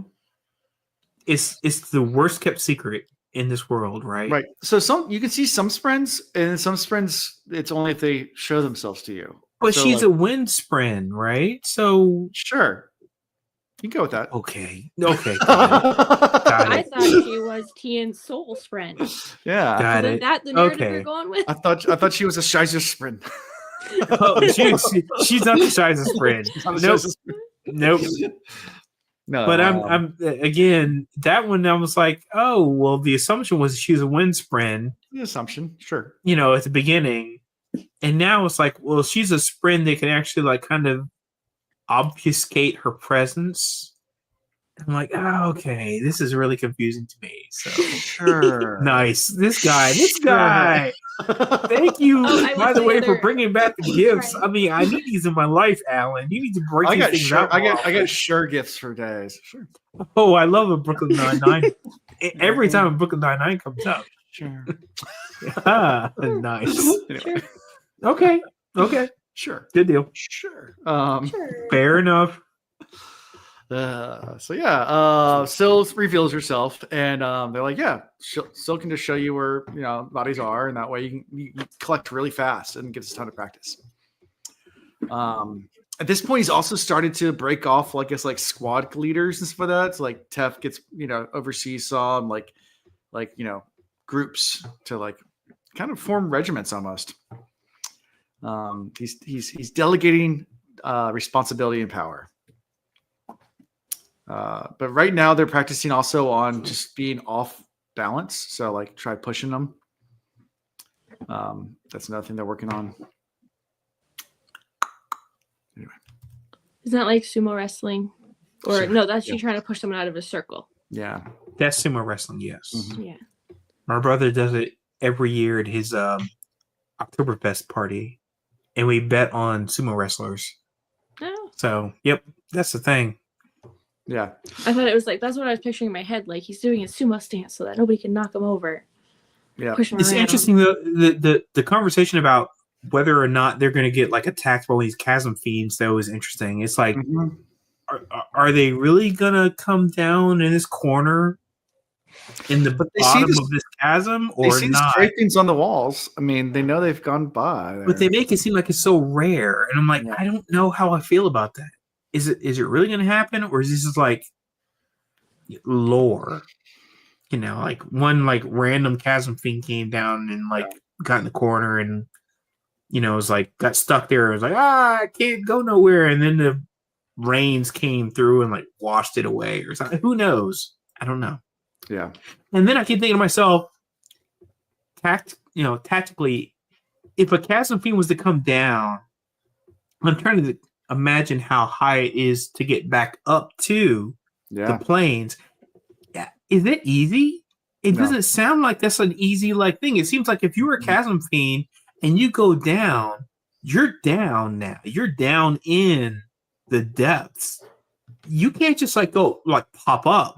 It's the worst kept secret in this world, right? Right. So you can see some Sprins, and some Sprins it's only if they show themselves to you. But So, she's like, a wind Sprin, right? So sure. You can go with that. okay. Got it. I thought she was Tian's soul's friend. Yeah. Got Is it. that the narrative Okay. you're going with? I thought she was a Shizer Sprin. Oh, she's not the size of Sprin. Nope. No. But I'm again, that one I was like, oh well, the assumption was she's a wind Sprin, the assumption, sure. at the beginning. And now it's like, well, she's a Sprin that can actually like kind of obfuscate her presence. I'm like, oh, okay, this is really confusing to me. So Sure. nice. This guy. Thank you, by the way, for bringing back the gifts. Right. I mean, I need these in my life, Alan. You need to break I these got things sure. out. I more got sure gifts for days. Sure. Oh, I love a Brooklyn Nine-Nine. Every time a Brooklyn Nine-Nine comes up. Sure. Nice. Anyway. Okay. Sure. Good deal. Sure. Sure. Fair enough. Syl reveals herself, and they're like, yeah, Syl can just show you where bodies are, and that way you can collect really fast, and gives us a ton of practice. At this point, he's also started to break off, I guess, like squad leaders and stuff like that. So like Tef gets oversees some like groups to like kind of form regiments almost. He's delegating responsibility and power. But right now they're practicing also on just being off balance. So like try pushing them. That's another thing they're working on. Anyway. Isn't that like sumo wrestling? Or Sure. no, that's you trying to push someone out of a circle. Yeah. That's sumo wrestling, yes. Mhm. Yeah. My brother does it every year at his Oktoberfest party, and we bet on sumo wrestlers. Oh. So, yep, that's the thing. Yeah. I thought it was like that's what I was picturing in my head. Like he's doing a sumo stance so that nobody can knock him over. Yeah. Push him It's around. interesting the conversation about whether or not they're going to get like attacked by these chasm fiends. Though is interesting. It's like Mhm. are they really gonna come down in this corner in the bottom of this chasm or they see not? the scrapings on the walls. I mean, they know they've gone by there. But they make it seem like it's so rare, and I'm like, I don't know how I feel about that. Is it really gonna happen, or is this just like lore? You know, like one like random chasm fiend came down and like got in the corner and was like got stuck there. It was like, I can't go nowhere, and then the rains came through and like washed it away or something. Who knows? I don't know. Yeah. And then I keep thinking to myself, tactically, if a chasm fiend was to come down, I'm trying to imagine how high it is to get back up to the plains. Is it easy? It doesn't sound like that's an easy thing. It seems like if you were a chasm fiend and you go down, you're down now. You're down in the depths. You can't just go pop up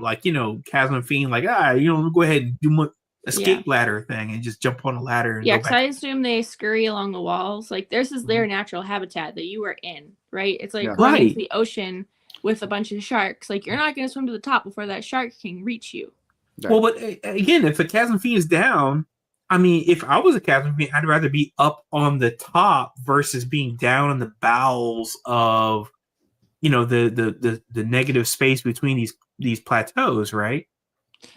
chasm fiend go ahead and do escape ladder thing and just jump on a ladder. And because I assume they scurry along the walls. This is their natural habitat that you are in, right? It's like going into the ocean with a bunch of sharks. You're not going to swim to the top before that shark can reach you. Right. Well, but again, if a chasm fiend is down, I mean, if I was a chasm fiend, I'd rather be up on the top versus being down in the bowels of, the negative space between these plateaus, right?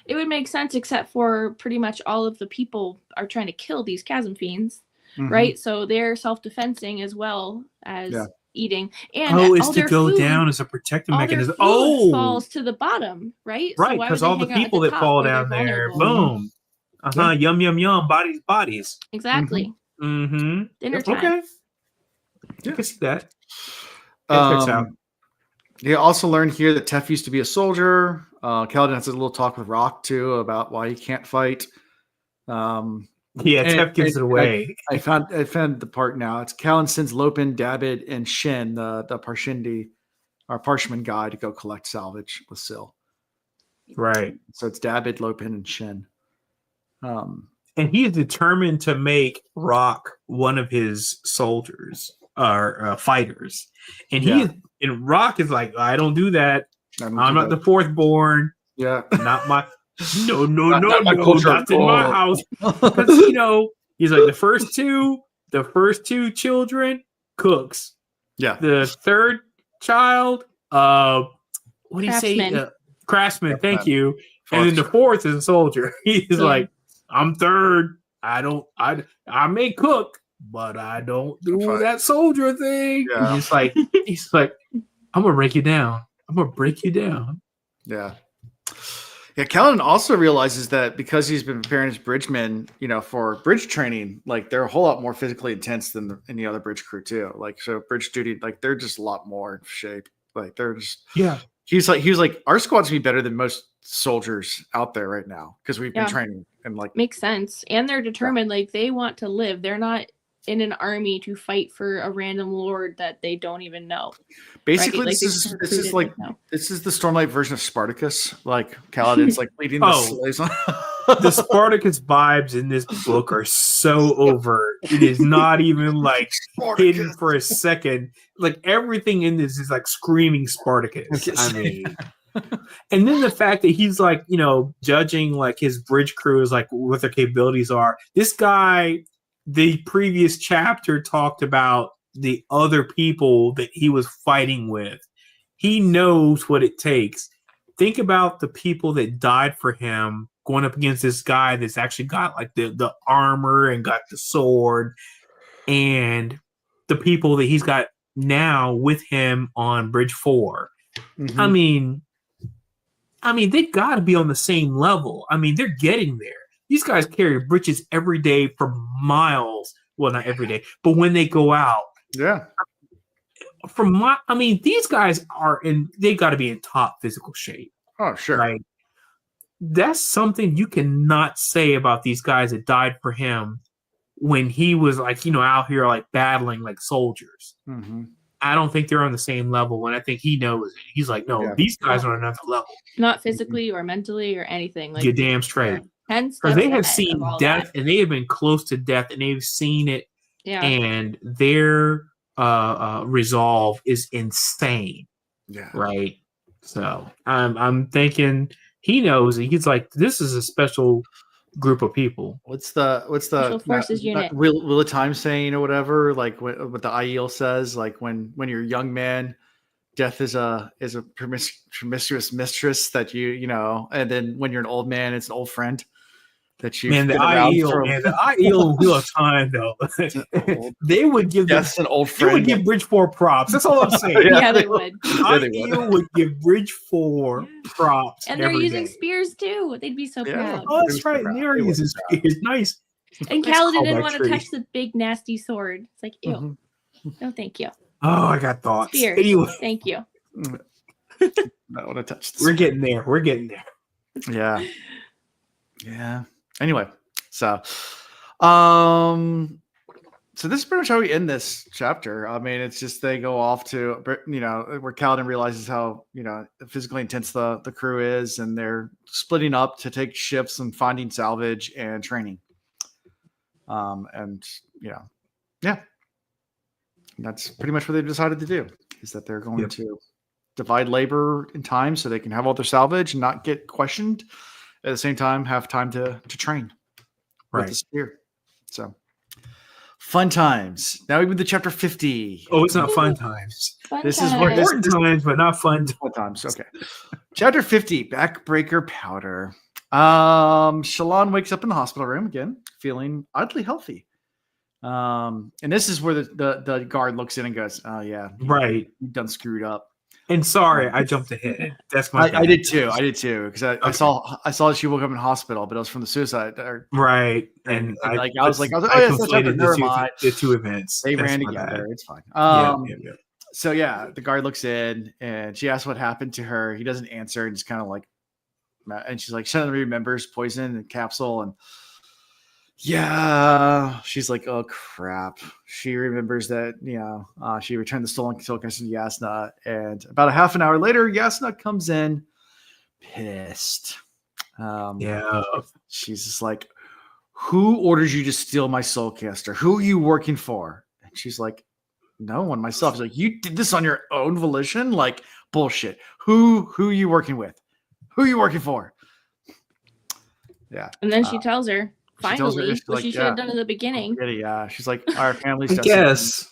It would make sense, except for pretty much all of the people are trying to kill these chasm fiends, right? So they're self-defensing as well as eating. And it's to go down as a protective mechanism. Falls to the bottom, right? Right, because all the people that fall down there, boom. Yum, yum, yum, bodies. Exactly. Dinner time. Okay. You can see that. Checks out. You also learn here that Tef used to be a soldier. Kaladin has a little talk with Rock, too, about why he can't fight. Tef gives it away. I found the part now. It's Kaladin sends Lopin, Dabbid, and Shin, the Parshindi, our Parshman guy, to go collect salvage with Syl. Right. So it's Dabbid, Lopin, and Shin. And he is determined to make Rock one of his soldiers or fighters. And and Rock is like, I don't do that. I'm not the fourth born. Yeah. Not my no, not in my house. Because he's like the first two children, cooks. Yeah. The third child, what do you say? Craftsman, thank you. And then the fourth is a soldier. He's like, I'm third. I may cook, but I don't do that soldier thing. Yeah. He's like, I'm gonna break you down. Yeah. Yeah, Kaladin also realizes that because he's been preparing his bridgemen, for bridge training, they're a whole lot more physically intense than any other bridge crew too. So bridge duty, they're just a lot more in shape. They're just He was like, our squad's gonna be better than most soldiers out there right now because we've been training and makes sense. And they're determined, they want to live. They're not in an army to fight for a random lord that they don't even know. Basically, right? This is the Stormlight version of Spartacus. Kaladin's leading the slaves on. The Spartacus vibes in this book are so overt. It is not even hidden for a second. Everything in this is screaming Spartacus. I mean, and then the fact that he's judging his bridge crew is what their capabilities are. This guy, the previous chapter talked about the other people that he was fighting with. He knows what it takes. Think about the people that died for him going up against this guy that's actually got the armor and got the sword, and the people that he's got now with him on Bridge 4. Mm-hmm. I mean, they got to be on the same level. I mean, they're getting there. These guys carry bridges every day for miles. Well, not every day, but when they go out. Yeah. These guys they got to be in top physical shape. Oh, sure. That's something you cannot say about these guys that died for him when he was out here battling soldiers. Mm-hmm. I don't think they're on the same level, and I think he knows it. He's like, no, these guys are on another level. Not physically or mentally or anything. You're damn straight. Because they have seen death, and they have been close to death, and they've seen it, and their resolve is insane. Yeah. right? So I'm thinking he knows, and he's like, this is a special group of people. What's the Special Forces Unit. Will of Time saying or whatever? Like what the IEL says, like when you're a young man, death is a promiscuous mistress that you know, and then when you're an old man, it's an old friend that you've Man, the been around IEL, for. man, the IEL and Wheel of Time though. They would give Death's an old they friend. would give Bridge 4 props. That's all I'm saying. Yeah, they would. Yeah, they IEL would give Bridge 4 props. And they're every using day. spears too. They'd be so Yeah. proud. Oh, that's right. And they are using spears. Nice. And Nice Kaladin didn't callback, want to Tree. touch the big nasty sword. It's like, ew. Mhm. No, thank you. Oh, I got thoughts. Spears. Anyway, Thank you. Not want to touch this. we're getting there. We're getting there. Yeah. Yeah. Anyway, so so this is pretty much how we end this chapter. I mean, it's just they go off to, you know, where Kaladin realizes how, you know, physically intense the crew is, and they're splitting up to take shifts and finding salvage and training. And you know, yeah, that's pretty much what they've decided to do, is that they're going to divide labor in time so they can have all their salvage and not get questioned. At the same time, have time to train with the spear. So fun times. Now we move to chapter 50. Oh, it's not fun times. This is where Important times, but not fun. Fun times. Okay. Chapter 50, Backbreaker Powder. Shallan wakes up in the hospital room again, feeling oddly healthy. And this is where the guard looks in and goes, "Oh yeah, Right. you've done screwed up." And sorry, I jumped ahead. That's my I did too. Because I saw that she woke up in hospital, but it was from the suicide. Right. And I was like, I oh yeah, that's conflated never mind. the two events. They That's ran my together. bad. It's fine. Yeah. So yeah, the guard looks in and she asks what happened to her. He doesn't answer and just kind of like, and she's like, Shallan remembers poison and capsule, and yeah, she's like, oh crap. She remembers that, you know, she returned the stolen silk to Yasna, and about a half an hour later, Yasna comes in pissed. She's just like, who orders you to steal my soulcaster? Who are you working for? And she's like, no one, myself. She's like, you did this on your own volition? Like, bullshit. Who are you working with? Who are you working for? Yeah. And then she tells her, finally, she's like, she should have done in the beginning. Yeah. She's like, our family's Yes.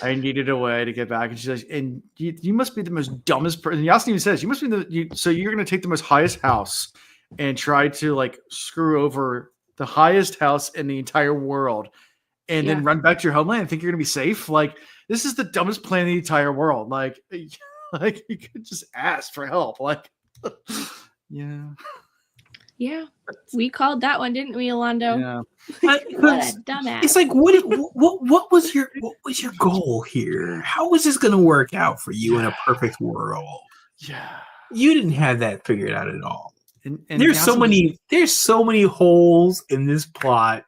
I needed a way to get back. And she's like, and you must be the most dumbest person. Yasna even says, you must be so you're going to take the most highest house and try to like screw over the highest house in the entire world and then run back to your homeland and think you're going to be safe. Like, this is the dumbest plan in the entire world. Like you could just ask for help. Like, yeah. Yeah. We called that one, didn't we, Alondo? Yeah. What a dumbass. It's like, what was your goal here? How was this going to work out for you in a perfect world? Yeah. You didn't have that figured out at all. And there's so many holes in this plot.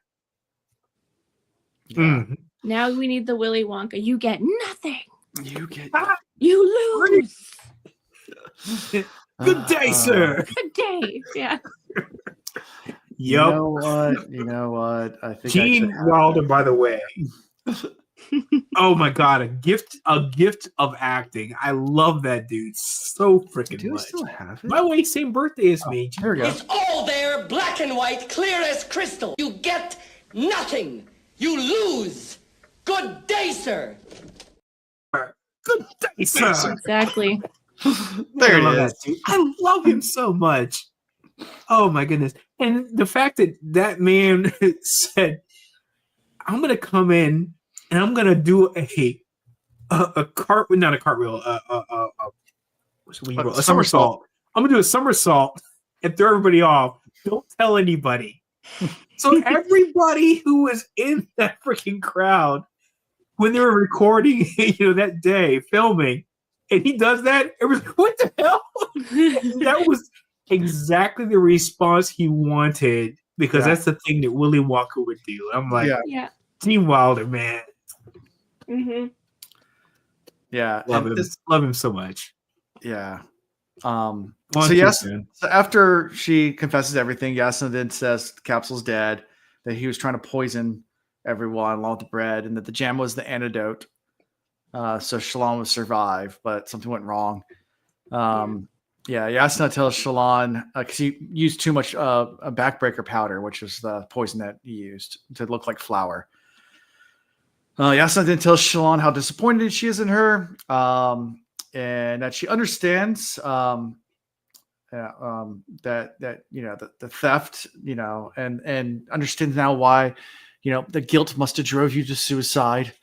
Yeah. Now we need the Willy Wonka. You get nothing. You lose. Good day, sir. Good day. Yeah. You know what? I think Gene Wilder, by the way. Oh my god, a gift of acting. I love that dude so freaking much. Still have it? By the way, same birthday as me. Here we go. It's all there, black and white, clear as crystal. You get nothing. You lose. Good day, sir. Good day, sir. Exactly. There I love it is. that dude. I love him so much. Oh my goodness. And the fact that man said, I'm going to come in and I'm going to do a cartwheel, not a cartwheel, a somersault. I'm going to do a somersault and throw everybody off. Don't tell anybody. So everybody who was in that freaking crowd when they were recording, that day, filming, and he does that, it was, what the hell? That was exactly the response he wanted, because that's the thing that Willy Wonka would do. I'm like, Gene Wilder, man. Mm-hmm. Yeah. Love him so much. Yeah. So after she confesses everything, Yasna then says Capsule's dead, that he was trying to poison everyone along with the bread, and that the jam was the antidote. so Shallan would survive, but something went wrong. Yasna tells Shallan because he used too much a backbreaker powder, which was the poison that he used to look like flour. Yasna then tells Shallan how disappointed she is in her, and that she understands that the theft, and understands now why, the guilt must have drove you to suicide.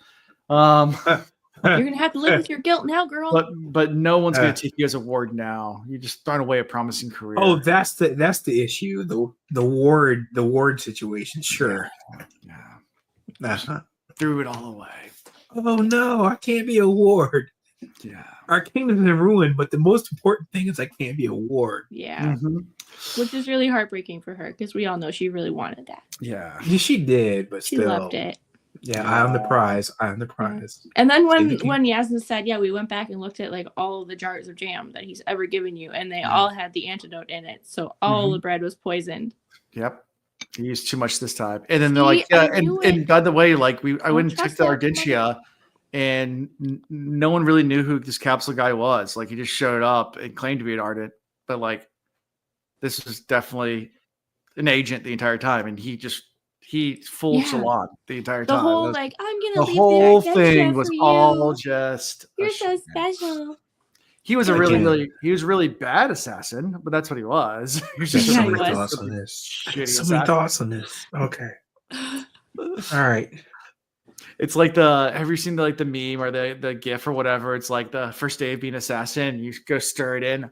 You're gonna have to live with your guilt now, girl. But no one's gonna take you as a ward now. You're just throwing away a promising career. Oh, that's the issue. The ward situation. Sure. Yeah. That's not. Threw it all away. Oh no, I can't be a ward. Yeah. Our kingdom's in ruin, but the most important thing is I can't be a ward. Yeah. Which is really heartbreaking for her because we all know she really wanted that. Yeah. She did, but She still. loved it. Yeah, I am the prize. I am the prize. And then when Yasna said, we went back and looked at like all of the jars of jam that he's ever given you, and they all had the antidote in it. So all the bread was poisoned. Yep. He used too much this time. And then they're like, and by the way, like I went and checked the Ardentia, and no one really knew who this capsule guy was. Like he just showed up and claimed to be an Ardent, but like this was definitely an agent the entire time, and he fooled Shallan the entire time. The whole I'm gonna the leave whole the thing was for all you. just You're so special. He was a really bad assassin, but that's what he was. He was just so many thoughts on this. So many thoughts on this. Okay. All right. It's like have you seen the meme or the GIF or whatever? It's like the first day of being an assassin. You go stir it in.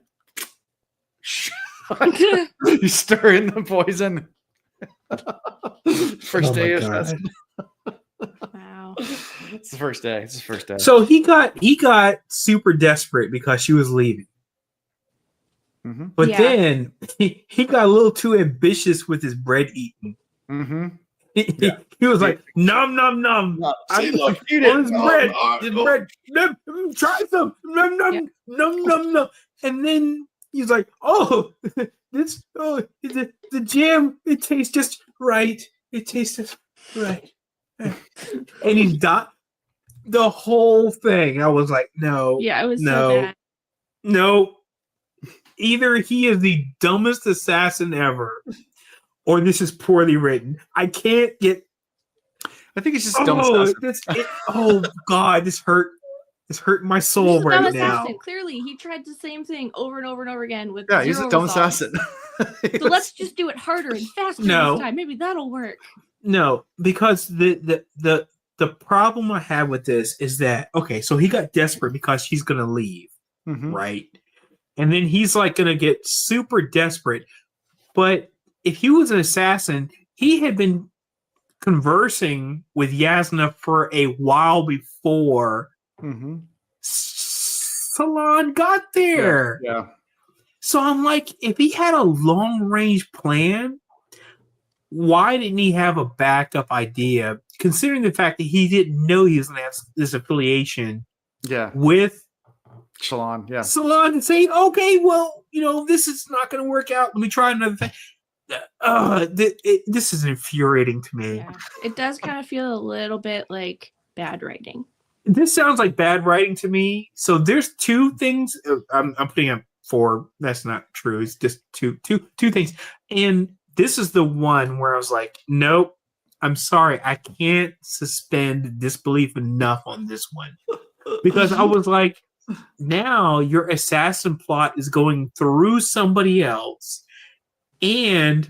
You stir in the poison. First day of assassin. Wow. It's the first day. It's his first day. So he got super desperate because she was leaving. Mm-hmm. But then he got a little too ambitious with his bread eating. Mm-hmm. He was like, nom nom nom. See, look, eat it. His bread. Try some. Nom nom nom nom nom. And then he's like, the jam. It tastes just right. It tastes just right. And he got the whole thing. I was like, no. Yeah, it was so bad. No. Either he is the dumbest assassin ever, or this is poorly written. I can't get. I think it's just dumb assassin. Oh God, this hurt. It's hurting my soul right now. Assassin. Clearly, he tried the same thing over and over and over again with he's a dumb assassin. So let's just do it harder and faster this time. Maybe that'll work. No, because the problem I have with this is that so he got desperate because she's gonna leave, right? And then he's like gonna get super desperate. But if he was an assassin, he had been conversing with Yasna for a while before Shallan got there. Yeah. So I'm like, if he had a long range plan, why didn't he have a backup idea? Considering the fact that he didn't know he was going to have this affiliation with Shallan, Shallan, and saying, okay, well, this is not going to work out. Let me try another thing. This is infuriating to me. Yeah. It does kind of feel a little bit like bad writing. This sounds like bad writing to me. So there's two things. I'm putting up 4. That's not true. It's just two things. And this is the one where I was like, nope, I'm sorry. I can't suspend disbelief enough on this one. Because I was like, now your assassin plot is going through somebody else. And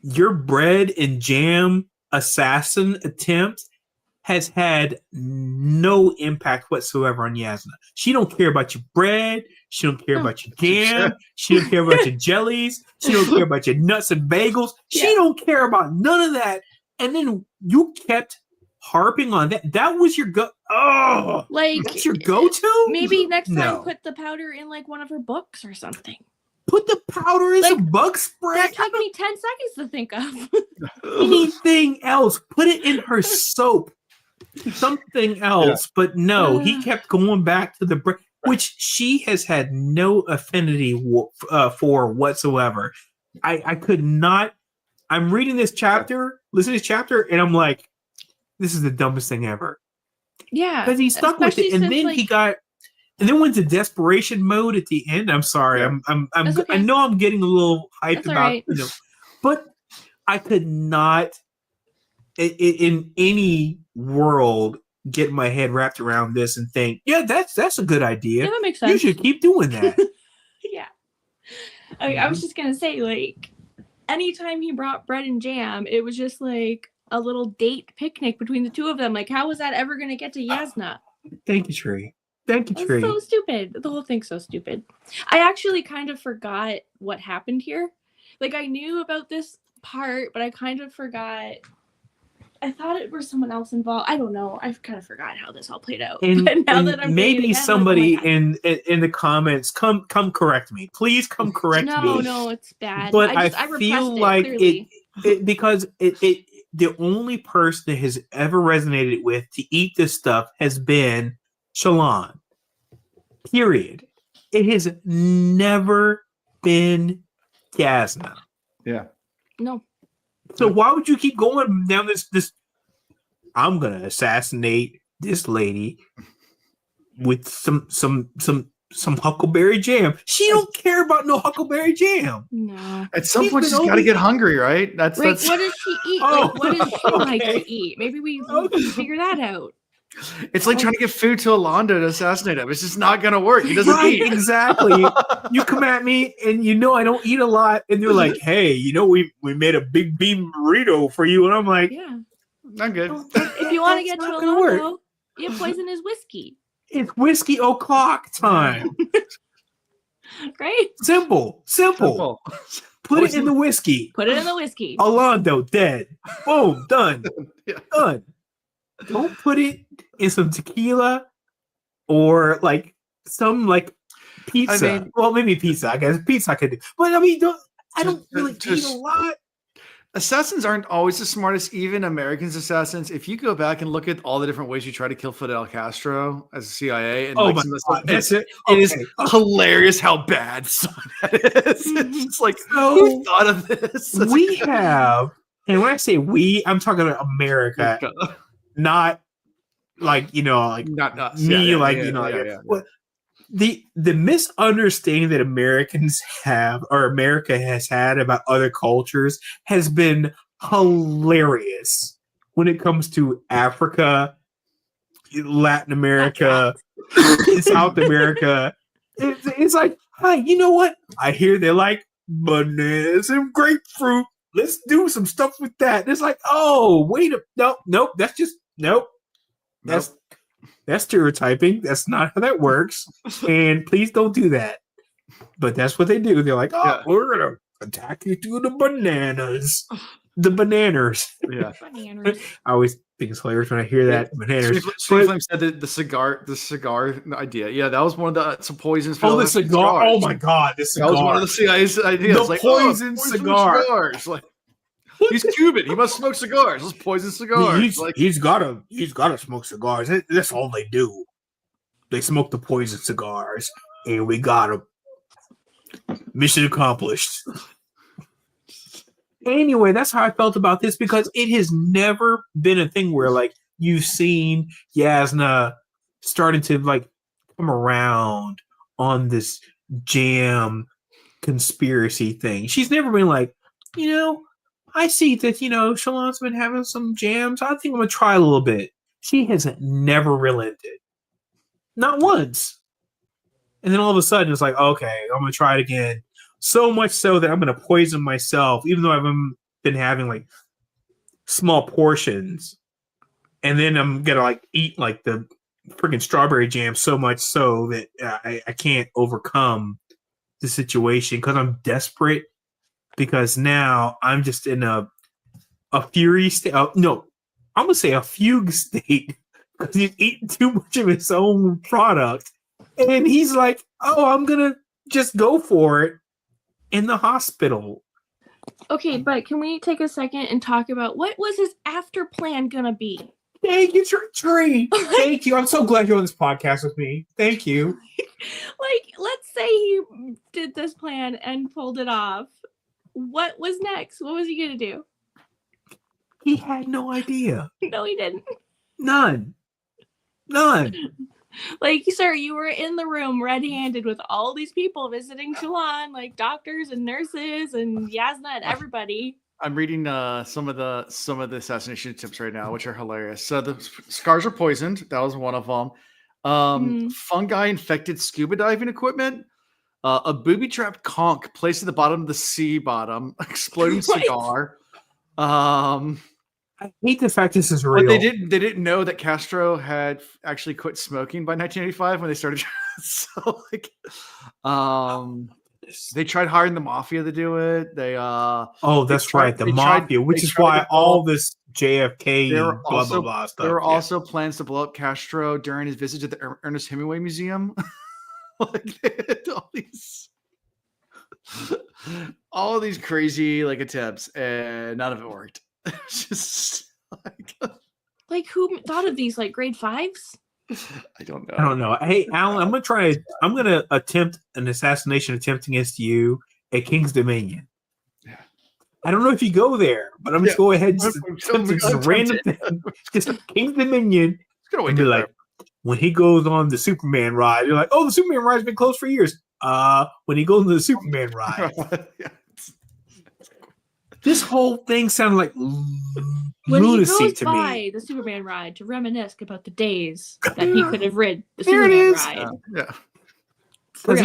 your bread and jam assassin attempt has had no impact whatsoever on Yasna. She don't care about your bread. She don't care about your jam. She don't care about your jellies. She don't care about your nuts and bagels. She don't care about none of that. And then you kept harping on that. That was your that's your go-to? Maybe next time put the powder in like one of her books or something. Put the powder in some bug spray. That took me 10 seconds to think of. Anything else. Put it in her soap. Something else. But no, he kept going back to the bread, which she has had no affinity for whatsoever. I could not. I'm reading this chapter, listening to this chapter, and I'm like, this is the dumbest thing ever. Yeah, because he stuck with it, and especially then since, he got, and then went to desperation mode at the end. I'm sorry, Yeah. That's okay. I know I'm getting a little hyped That's all about right. but I could not in any world get my head wrapped around this and think, yeah, that's a good idea. Yeah, that makes You sense. should keep doing that. Yeah. I was just gonna say, like, anytime he brought bread and jam, it was just like a little date picnic between the two of them. Like, how was that ever gonna get to Yasna? Thank you, Tree. Thank you, That's Tree. so stupid. The whole thing's so stupid. I actually kind of forgot what happened here. Like, I knew about this part, but I kind of forgot. I thought it was someone else involved. I don't know. I kind of forgot how this all played out. And, But now and that I'm maybe reading it again, somebody I'm like, oh my in the comments come correct me. Please come correct God. me. No, it's bad. But I feel repressed like clearly. it because it the only person that has ever resonated with to eat this stuff has been Shallan. Period. It has never been Yasna. Yeah. No. So why would you keep going down this? I'm gonna assassinate this lady with some huckleberry jam. She don't care about no huckleberry jam. No. At some He's point, been she's got to over- get hungry, right? That's Right. What does she eat? Oh, Like, what does she like okay. to eat? Maybe we Okay. figure that out. It's like trying to get food to Alondo to assassinate him. It's just not going to work. He doesn't Right, eat. exactly. You come at me and you know I don't eat a lot, and you're like, "Hey, you know we made a big bean burrito for you," and I'm like, Yeah. I'm good. If you want to That's get to not gonna work. Alonso, you poison his whiskey. "It's whiskey o'clock time." Right? Simple. Simple. Put it in the whiskey. Put it in the whiskey. Alondo dead. Boom, done. Yeah. Done. Don't put it in some tequila or like some like pizza. I mean- well, maybe pizza. I guess pizza I could do, but I mean, I don't really eat just- a lot. Assassins aren't always the smartest, even Americans assassins. If you go back and look at all the different ways you try to kill Fidel Castro as a CIA, and Oh like my some of the God, stuff, that's it. it is Okay. hilarious how bad some of that is. It's just like, So- who thought of this? That's We have, and when I say we, I'm talking about America, not like like not us. me, Yeah, like yeah. Well, the misunderstanding that Americans have or America has had about other cultures has been hilarious when it comes to Africa, Latin America, South America. It's like, hi, you know what? I hear they like bananas and grapefruit. Let's do some stuff with that. It's like, oh, wait a nope. That's just nope. That's stereotyping. That's not how that works. And please don't do that. But that's what they do. They're like, oh, Yeah. we're gonna attack you through the bananas. The bananas. Yeah. Bananas. I always think it's hilarious when I hear that. Bananas. Sweet Flame said the cigar idea. Yeah, that was one of the some poisons. Oh, the cigar. Oh my God, the cigar. That was one of the CIA's ideas. The like, poison cigar. Cigars. Like, he's Cuban. He must smoke cigars. Let's poison cigars. He's gotta smoke cigars. That's all they do. They smoke the poison cigars, and we got him. Mission accomplished. Anyway, that's how I felt about this because it has never been a thing where like you've seen Yasna starting to like come around on this jam conspiracy thing. She's never been like, I see that, Shallan's been having some jams. I think I'm going to try a little bit. She has never relented. Not once. And then all of a sudden, it's like, okay, I'm going to try it again. So much so that I'm going to poison myself, even though I've been having like small portions. And then I'm going to like eat like the freaking strawberry jam so much so that I can't overcome the situation because I'm desperate. Because now I'm just in a fury state. No, I'm going to say a fugue state because he's eating too much of his own product. And he's like, oh, I'm going to just go for it in the hospital. Okay, but can we take a second and talk about what was his after plan gonna be? Thank you, Tree. Thank you. I'm so glad you're on this podcast with me. Thank you. Like, let's say he did this plan and pulled it off. What was next? What was he gonna do? He had no idea. No, he didn't. None. None. Like, sir, you were in the room red-handed with all these people visiting Shallan, like doctors and nurses and Yasna and everybody. I'm reading some of the assassination attempts right now, which are hilarious. So the scars are poisoned. That was one of them. Fungi infected scuba diving equipment. A booby-trapped conch placed at the bottom of the sea bottom. Exploding cigar. I hate the fact this is real. But they didn't know that Castro had actually quit smoking by 1985 when they started. So like, they tried hiring the mafia to do it. That's right, the mafia, which is why all this JFK blah blah blah stuff. There were also plans to blow up Castro during his visit to the Ernest Hemingway Museum. Like they had all these crazy like attempts, and none of it worked. It's just like who thought of these like grade 5s? I don't know. Hey, Alan, I'm gonna attempt an assassination attempt against you at King's Dominion. Yeah. I don't know if you go there, but I'm just go ahead and just random thing. Just King's Dominion. And be like, when he goes on the Superman ride, you're like, oh, the Superman ride's been closed for years. When he goes on the Superman ride. This whole thing sounded like lunacy to me. The Superman ride to reminisce about the days that he could have rid the Superman ride. Yeah. Because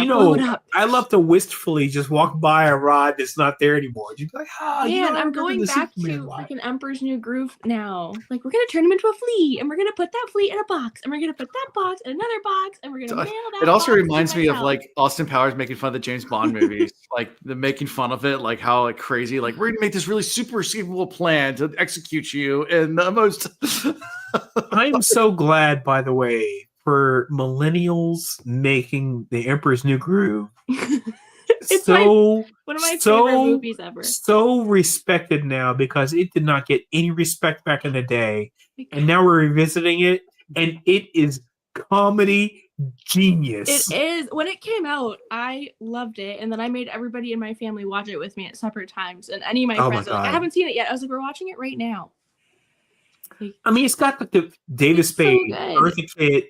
I love to wistfully just walk by a ride that's not there anymore. You'd be like, I'm going back to like an Emperor's New Groove now. Like we're gonna turn him into a flea, and we're gonna put that flea in a box, and we're gonna put that box in another box, and we're gonna mail that. It also reminds me of like Austin Powers making fun of the James Bond movies, like the making fun of it, like how like crazy, like we're gonna make this really super achievable plan to execute you in the most. I'm so glad, by the way, for millennials making the Emperor's New Groove. It's one of my favorite movies ever. So respected now because it did not get any respect back in the day. And now we're revisiting it, and it is comedy genius. It is. When it came out, I loved it, and then I made everybody in my family watch it with me at separate times. And any of my friends were like, I haven't seen it yet. I was like, we're watching it right now. I mean, it's got the David Spade, Eartha Kitt,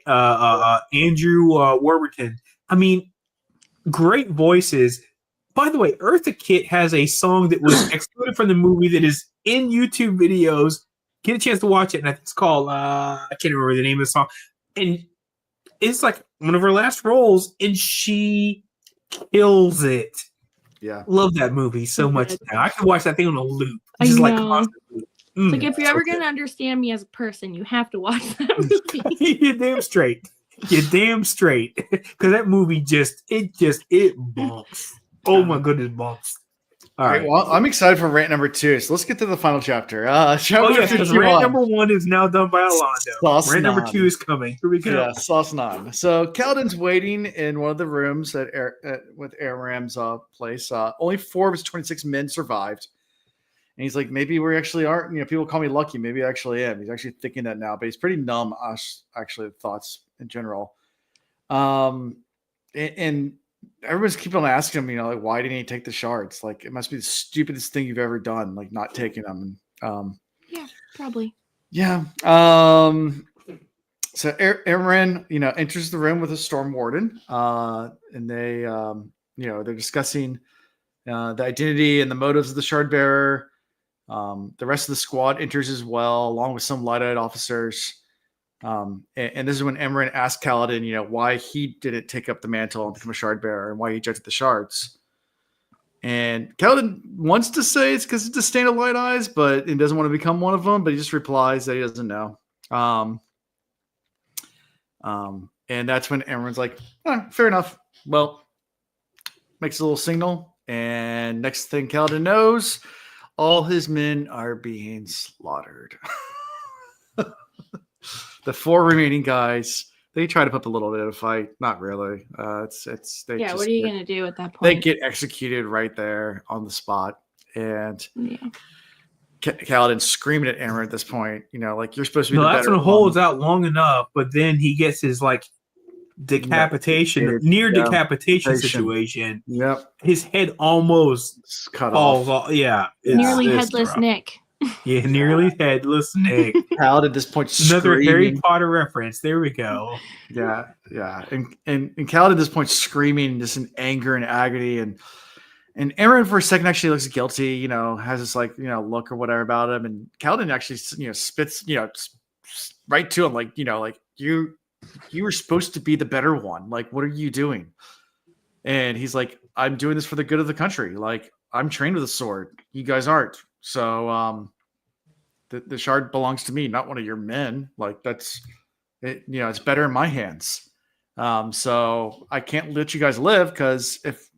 Andrew Warburton. I mean, great voices. By the way, Eartha Kitt has a song that was excluded from the movie that is in YouTube videos. Get a chance to watch it, and I think it's called I can't remember the name of the song. And it's like one of her last roles, and she kills it. Yeah, love that movie so much. Now I can watch that thing on a loop. It's just like constantly. Like if you're ever gonna understand me as a person, you have to watch that movie. You're damn straight. You're damn straight. Because that movie it bumps. Oh my goodness, bumps. All right. Well, I'm excited for rant number 2. So let's get to the final chapter. Because rant number 1 is now done by Alonso. Rant number 2 is coming. Here we go. Yeah, Sauce 9. So Kaladin's waiting in one of the rooms with Aram's place. Only 4 of his 26 men survived. And he's like, maybe we actually aren't, people call me lucky. Maybe I actually am. He's actually thinking that now, but he's pretty numb, actually, thoughts in general. And everyone's keeping on asking him, like, why didn't he take the shards? Like, it must be the stupidest thing you've ever done, like not taking them. Yeah, probably. Yeah. So Aaron, enters the room with a storm warden, and they, they're discussing the identity and the motives of the shard bearer. The rest of the squad enters as well, along with some light-eyed officers. And this is when Emran asked Kaladin, why he didn't take up the mantle and become a shard bearer, and why he rejected the shards. And Kaladin wants to say it's because it's a disdain of light eyes, but he doesn't want to become one of them. But he just replies that he doesn't know. And that's when Emran's like, fair enough. Well, makes a little signal, and next thing Kaladin knows, all his men are being slaughtered. The 4 remaining guys, they try to put a little bit of a fight. Not really. What are you going to do at that point? They get executed right there on the spot. And Kaladin's screaming at Emran at this point, like, you're supposed to be the better one. That's when holds out long enough, but then he gets his, near decapitation situation. Yep. His head almost cut falls off. Yeah. Nearly headless rough. Nick. Yeah, nearly headless Nick. Kaladin at this point Another screaming. Harry Potter reference. There we go. Yeah. And Kaladin at this point screaming just in anger and agony. And Aaron for a second actually looks guilty, has this look or whatever about him. And Kaladin actually, spits, right to him, like you were supposed to be the better one. Like, what are you doing? And he's like, I'm doing this for the good of the country. Like, I'm trained with a sword. You guys aren't. So the shard belongs to me, not one of your men. Like, that's it, it's better in my hands. So I can't let you guys live because if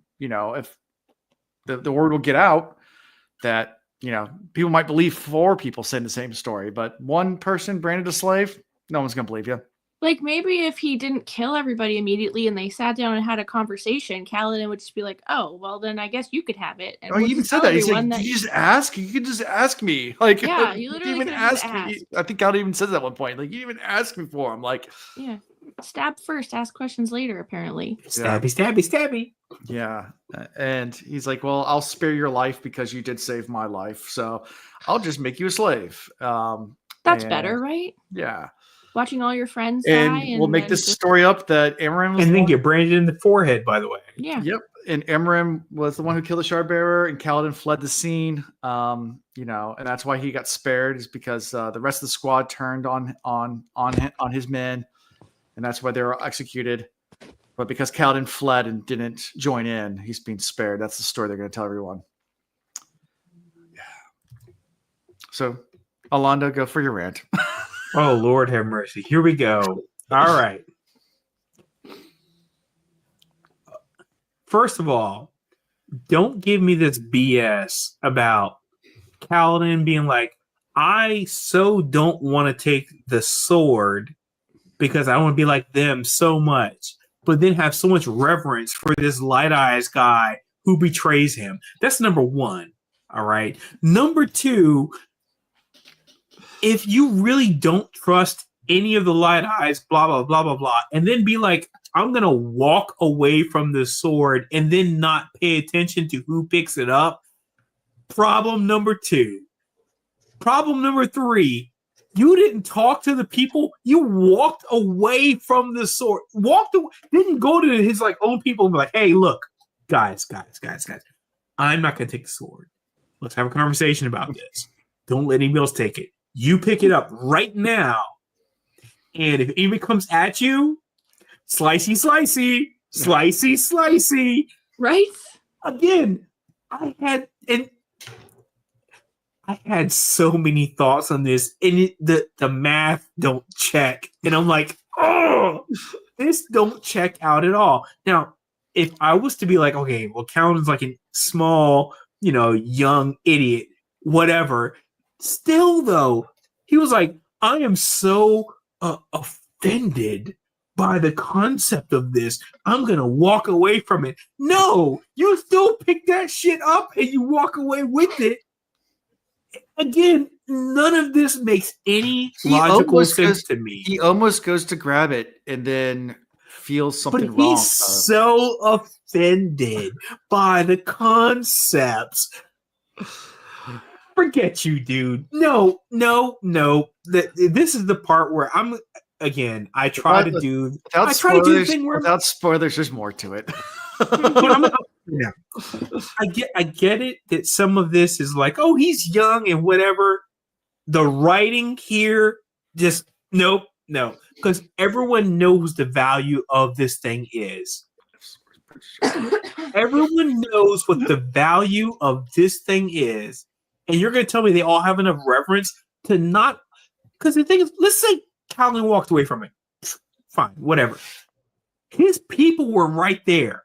the word will get out that, people might believe 4 people saying the same story, but one person branded a slave, no one's going to believe you. Like, maybe if he didn't kill everybody immediately and they sat down and had a conversation, Kaladin would just be like, oh, well, then I guess you could have it. And he even said that. He said, "Did you just ask? You could just ask me." Like, yeah, you literally even could have just asked me. asked. I think Kaladin even says that at one point. Like, you even asked me for him. Like, yeah, stab first, ask questions later, apparently. Stabby. Yeah. And he's like, well, I'll spare your life because you did save my life. So I'll just make you a slave. That's better, right? Yeah. Watching all your friends die. And we'll make this story up that Emran was and then get branded in the forehead, by the way. Yeah. Yep. And Emran was the one who killed the shard bearer, and Kaladin fled the scene. And that's why he got spared, is because the rest of the squad turned on his men, and that's why they were executed. But because Kaladin fled and didn't join in, he's being spared. That's the story they're going to tell everyone. Yeah. So, Alonda, go for your rant. Oh, Lord have mercy. Here we go. All right. First of all, don't give me this BS about Kaladin being like, I so don't want to take the sword because I want to be like them so much, but then have so much reverence for this light eyes guy who betrays him. That's number 1. All right. Number 2, if you really don't trust any of the light eyes, blah, blah, blah, blah, blah, and then be like, I'm going to walk away from the sword and then not pay attention to who picks it up. Problem number 2. Problem number 3, you didn't talk to the people. You walked away from the sword. Didn't go to his own people and be like, hey, look, guys, I'm not going to take the sword. Let's have a conversation about this. Don't let anybody else take it. You pick it up right now. And if anybody comes at you, slicey. Right? Again, I had so many thoughts on this, and the math don't check. And I'm like, oh, this don't check out at all. Now, if I was to be like, okay, well, Kaladin's like a small, young idiot, whatever. Still, though, he was like, I am so offended by the concept of this. I'm going to walk away from it. No, you still pick that shit up and you walk away with it. Again, none of this makes any logical sense to me. He almost goes to grab it and then feels something wrong. But he's so offended by the concepts. Forget you, dude. No. This is the part where I try to do the thing where without spoilers, there's more to it. Yeah. I get it that some of this is like, oh, he's young and whatever. The writing here just no, because everyone knows the value of this thing is. Everyone knows what the value of this thing is, and you're going to tell me they all have enough reverence to not? Because the thing is, let's say Kaladin walked away from it. Fine, whatever. His people were right there.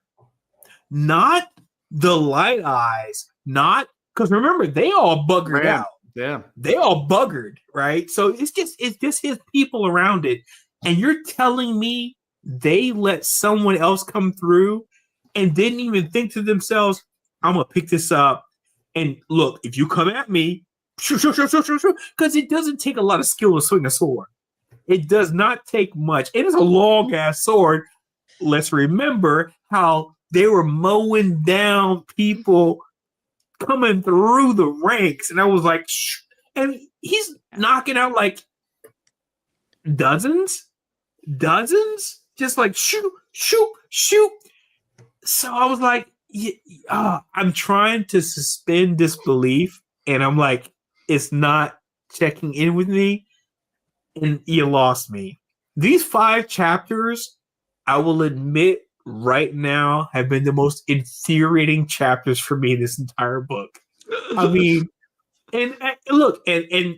Not the light eyes, not because remember they all buggered out. Yeah, they all buggered, right? So it's just his people around it, and you're telling me they let someone else come through and didn't even think to themselves, "I'm gonna pick this up and look. If you come at me, because it doesn't take a lot of skill to swing a sword. It does not take much. It is a long ass sword. Let's remember how they were mowing down people coming through the ranks. And I was like, shh. and he's knocking out like dozens, just like shoot. So I was like, I'm trying to suspend disbelief, and I'm like, it's not checking in with me, and you lost me. These 5 chapters, I will admit right now, have been the most infuriating chapters for me in this entire book. I mean, and look, and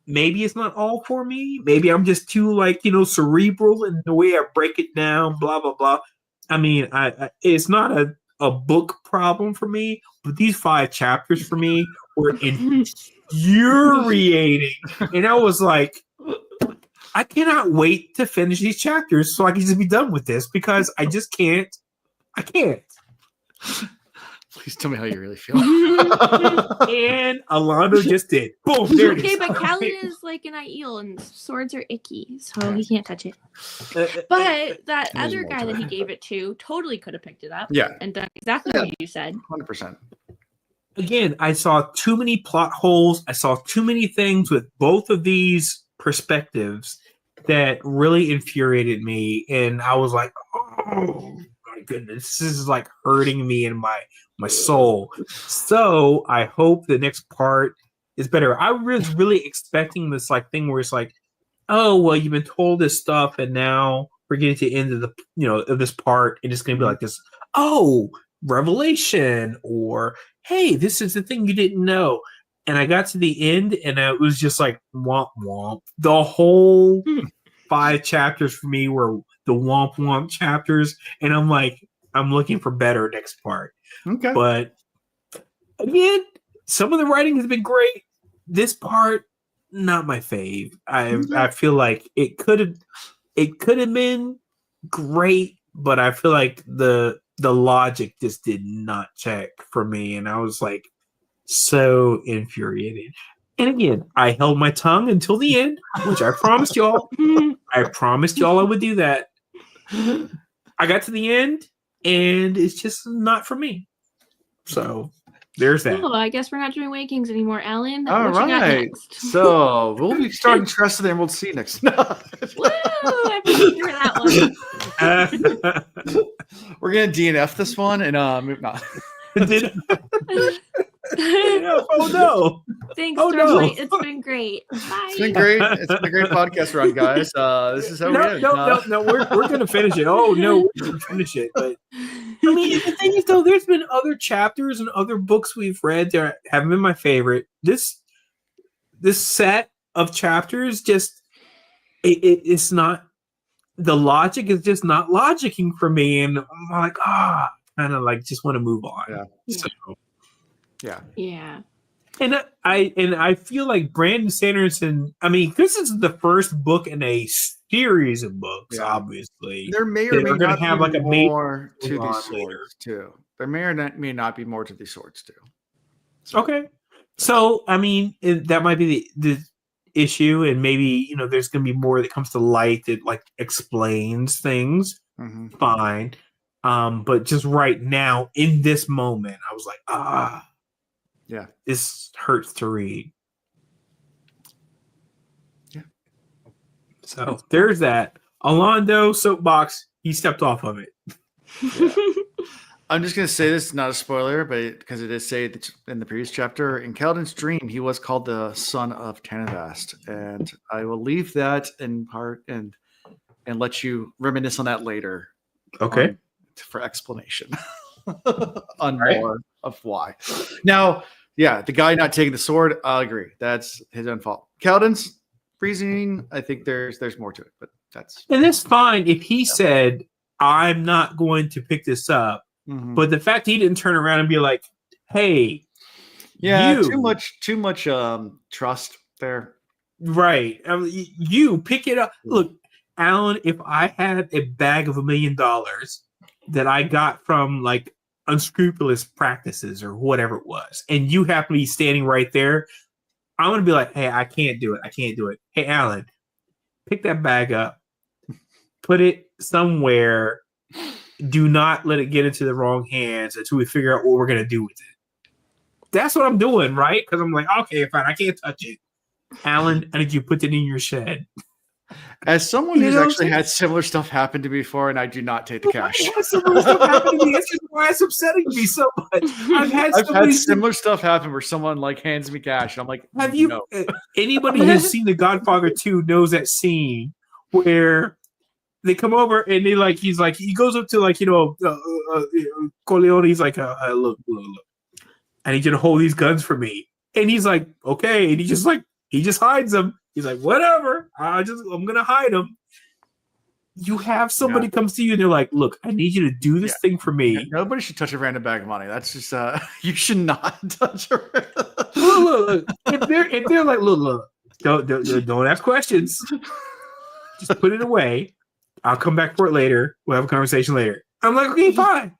maybe it's not all for me. Maybe I'm just too cerebral in the way I break it down. Blah blah blah. I mean, I it's not a book problem for me, but these 5 chapters for me were infuriating, and I was like, I cannot wait to finish these chapters so I can just be done with this because I just can't. I can't. Please tell me how you really feel. And Alonso just did. Boom, there it is. Okay, but Kaladin is like an eel, and swords are icky, so he can't touch it. But that other guy that he gave it to totally could have picked it up. Yeah. And done exactly what you said. 100%. Again, I saw too many plot holes. I saw too many things with both of these perspectives that really infuriated me. And I was like, oh my goodness, this is like hurting me in my soul. So I hope the next part is better. I was really expecting this like thing where it's like, oh well, you've been told this stuff, and now we're getting to the end of the of this part, and it's gonna be like this, oh, revelation, or hey, this is the thing you didn't know. And I got to the end, and it was just like womp womp. The whole 5 chapters for me were the womp womp chapters, and I'm like, I'm looking for better next part. Okay. But again, some of the writing has been great. This part, not my fave. I feel like it could have been great, but I feel like the logic just did not check for me, and I was like so infuriated. And again, I held my tongue until the end, which I promised y'all. I promised y'all I would do that. I got to the end, and it's just not for me. So there's that. Oh, I guess we're not doing Wakings anymore, Alan. All What you got right. next? So we'll be starting Trust of the Emerald Sea next. Woo! I figured that one. We're gonna DNF this one and move on. Oh no! Thanks, Oh, Starlight. no. It's been great. Bye. It's been great. It's been a great podcast run, guys. This is how we end. No. We're gonna finish it. Oh no, we're gonna finish it. But I mean, the thing is, though, there's been other chapters and other books we've read that haven't been my favorite. This set of chapters just it's not, the logic is just not logicking for me, and I'm like, kind of like just want to move on. Yeah. So, Yeah. and I feel like Brandon Sanderson. I mean, this is the first book in a series of books. Yeah. Obviously, There may or may They're gonna not have be like a more to move on these later. swords too. There may or may not be more to these swords too. Okay. So, I mean, that might be the issue, and maybe, there's going to be more that comes to light that, like, explains things. Mm-hmm. Fine. But just right now, in this moment, I was like, Yeah. this hurts to read. Yeah. So, there's that. Alondo, soapbox, he stepped off of it. Yeah. I'm just going to say this, not a spoiler, but because it is said in the previous chapter, in Kaladin's dream, he was called the son of Tanavast. And I will leave that in part and let you reminisce on that later. Okay. For explanation on more of why. Now, yeah, the guy not taking the sword, I'll agree. That's his own fault. Kaladin's reasoning, I think there's more to it, but that's... And that's fine if he said, I'm not going to pick this up. Mm-hmm. But the fact he didn't turn around and be like, "Hey, yeah, too much trust there." Right? You pick it up. Look, Alan, if I had a bag of $1 million that I got from like unscrupulous practices or whatever it was, and you happen to be standing right there, I'm gonna be like, "Hey, I can't do it. I can't do it." Hey, Alan, pick that bag up, put it somewhere. Do not let it get into the wrong hands until we figure out what we're going to do with it. that's what I'm doing, right? Because I'm like, okay, fine, I can't touch it. Alan, I need you to put it in your shed. As someone You who's know what I'm actually saying? had similar stuff happen to me before, and I do not take the cash. Why has similar stuff happened to me? That's just why it's upsetting me so much. I've had similar stuff happen where someone like hands me cash, and I'm like, Have you? No. Anybody who's seen The Godfather 2 knows that scene where they come over and he goes up to Corleone. He's like, look, I need you to hold these guns for me. And he's like, okay. And he just hides them. He's like, whatever. I'm gonna hide them. You have somebody comes to you and they're like, look, I need you to do this thing for me. Nobody should touch a random bag of money. That's just you should not touch a Look. If they're like, look, don't ask questions. Just put it away. I'll come back for it later. We'll have a conversation later. I'm like, okay, fine,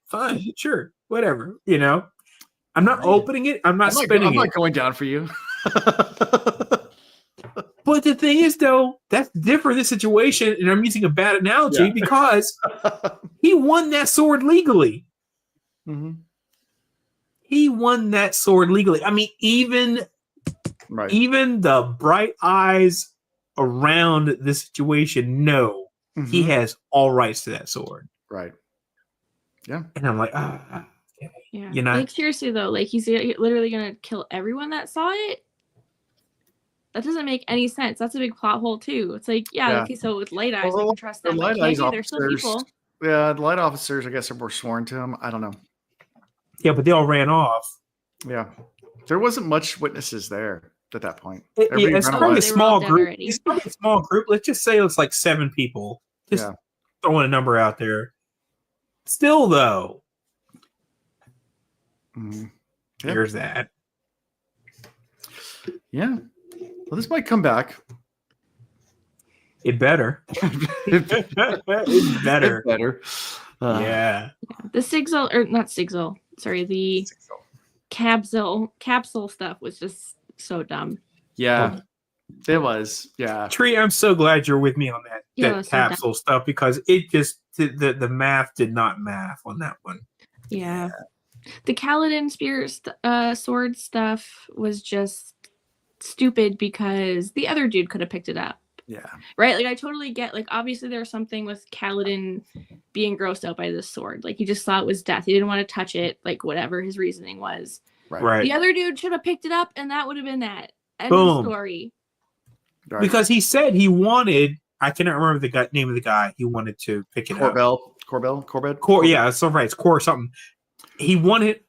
sure, whatever. You know, I'm not opening it. I'm not spending it. I'm not going down for you. But the thing is, though, that's different in this situation, and I'm using a bad analogy because he won that sword legally. Mm-hmm. He won that sword legally. I mean, even the bright eyes around this situation know he has all rights to that sword. Right. Yeah. And I'm like, yeah. You know, like seriously though, like he's literally gonna kill everyone that saw it. That doesn't make any sense. That's a big plot hole too. It's like, okay, so with light eyes, I can trust them. Light eyes they're still people. Yeah, the light officers, I guess, are more sworn to him. I don't know. Yeah, but they all ran off. Yeah, there wasn't much witnesses there at that point. It's probably a small group. It's probably a small group. Let's just say it's like 7 people. Just throwing a number out there. Still, though, there's that. Yeah. Well, this might come back. It better. It better. It better. Yeah. The Sigil, or not Sigil, sorry, the capsule stuff was just so dumb. Yeah, it was. Yeah. Tree, I'm so glad you're with me on that capsule stuff because it just, the math did not math on that one. Yeah. The Kaladin sword stuff was just stupid because the other dude could have picked it up. Yeah. Right? Like I totally get, like obviously there's something with Kaladin being grossed out by this sword. Like he just thought it was death. He didn't want to touch it, like whatever his reasoning was. Right. The other dude should have picked it up and that would have been that. End of story. Right. Because he said he wanted, I cannot remember the name of the guy, he wanted to pick it up. Corbett? Yeah, so right, it's Core something. He wanted,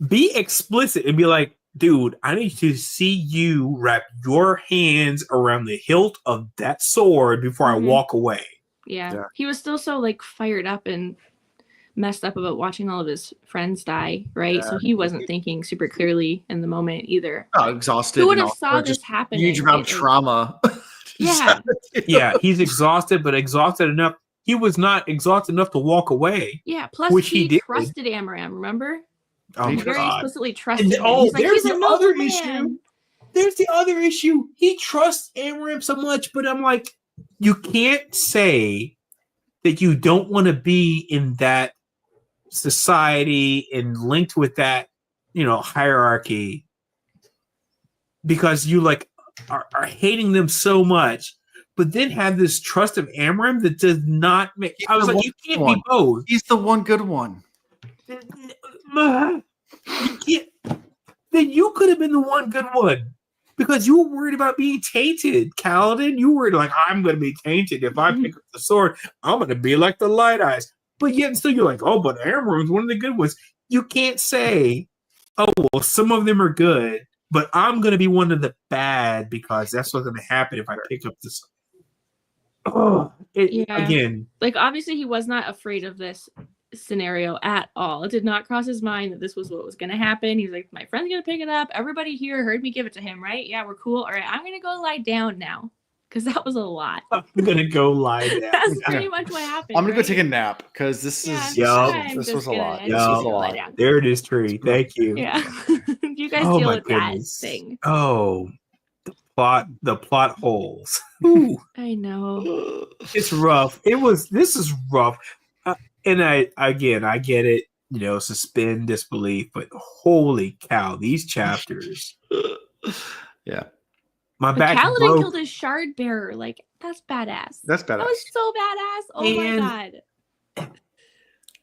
be explicit and be like, dude, I need to see you wrap your hands around the hilt of that sword before I walk away. Yeah. He was still so like fired up and messed up about watching all of his friends die, right? So he wasn't thinking super clearly in the moment either. Oh, exhausted. Who would have saw this happen? Huge amount of trauma. Yeah. Yeah, he's exhausted, but exhausted enough. He was not exhausted enough to walk away. Yeah, plus which he trusted Amram, remember? Oh, he my very God. explicitly trusted him. Oh, He's like, there's he's the other issue. There's the other issue. He trusts Amram so much, but I'm like, you can't say that you don't want to be in that society and linked with that, hierarchy because you like are hating them so much, but then have this trust of Amram that does not make. I was like, you can't be both. He's the one good one. You can't. Then you could have been the one good one because you were worried about being tainted, Kaladin. You were like, I'm going to be tainted if I pick up the sword. I'm going to be like the Light Eyes. But yet, still, you're like, oh, but Amram's one of the good ones. You can't say, oh, well, some of them are good, but I'm going to be one of the bad because that's what's going to happen if I pick up this. Again, like obviously he was not afraid of this scenario at all. It did not cross his mind that this was what was going to happen. He's like, my friend's going to pick it up. Everybody here heard me give it to him, right? Yeah, we're cool. All right, I'm going to go lie down now because that was a lot. I'm going to go lie down. That's pretty much what happened. I'm going to go take a nap because this was a lot. There it is, Tree. Thank you. Yeah. You guys deal with that thing. Oh, the plot holes. Ooh. I know. It's rough. This is rough. And I get it. suspend disbelief. But holy cow, these chapters! Yeah, my But back Kaladin broke. killed his shard bearer. Like, that's badass. that's That badass. was so badass. Oh And- my god.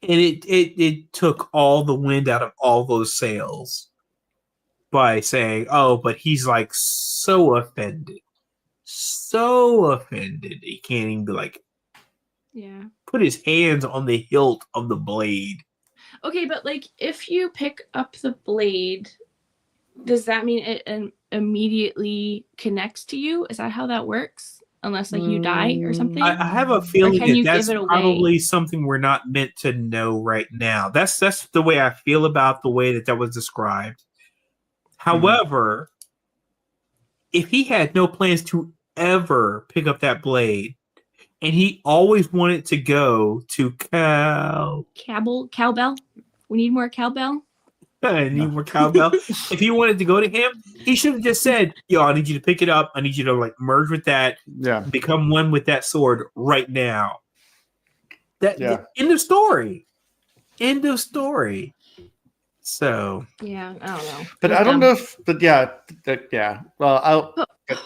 And it took all the wind out of all those sails by saying, "Oh, but he's like so offended, he can't even be like Yeah. put his hands on the hilt of the blade." Okay, but like, if you pick up the blade, does that mean it immediately connects to you? Is that how that works? Unless like you die or something? I have a feeling can you that that's give it away? probably something we're not meant to know right now. That's the way I feel about the way that was described. However, if he had no plans to ever pick up that blade, and he always wanted to go to Cowbell? We need more cowbell? I need more cowbell. If he wanted to go to him, he should have just said, "Yo, I need you to pick it up. I need you to like merge with that, Yeah, become one with that sword right now." Yeah. End of story. End of story. So Yeah, I don't know. but I don't know if. But yeah, well,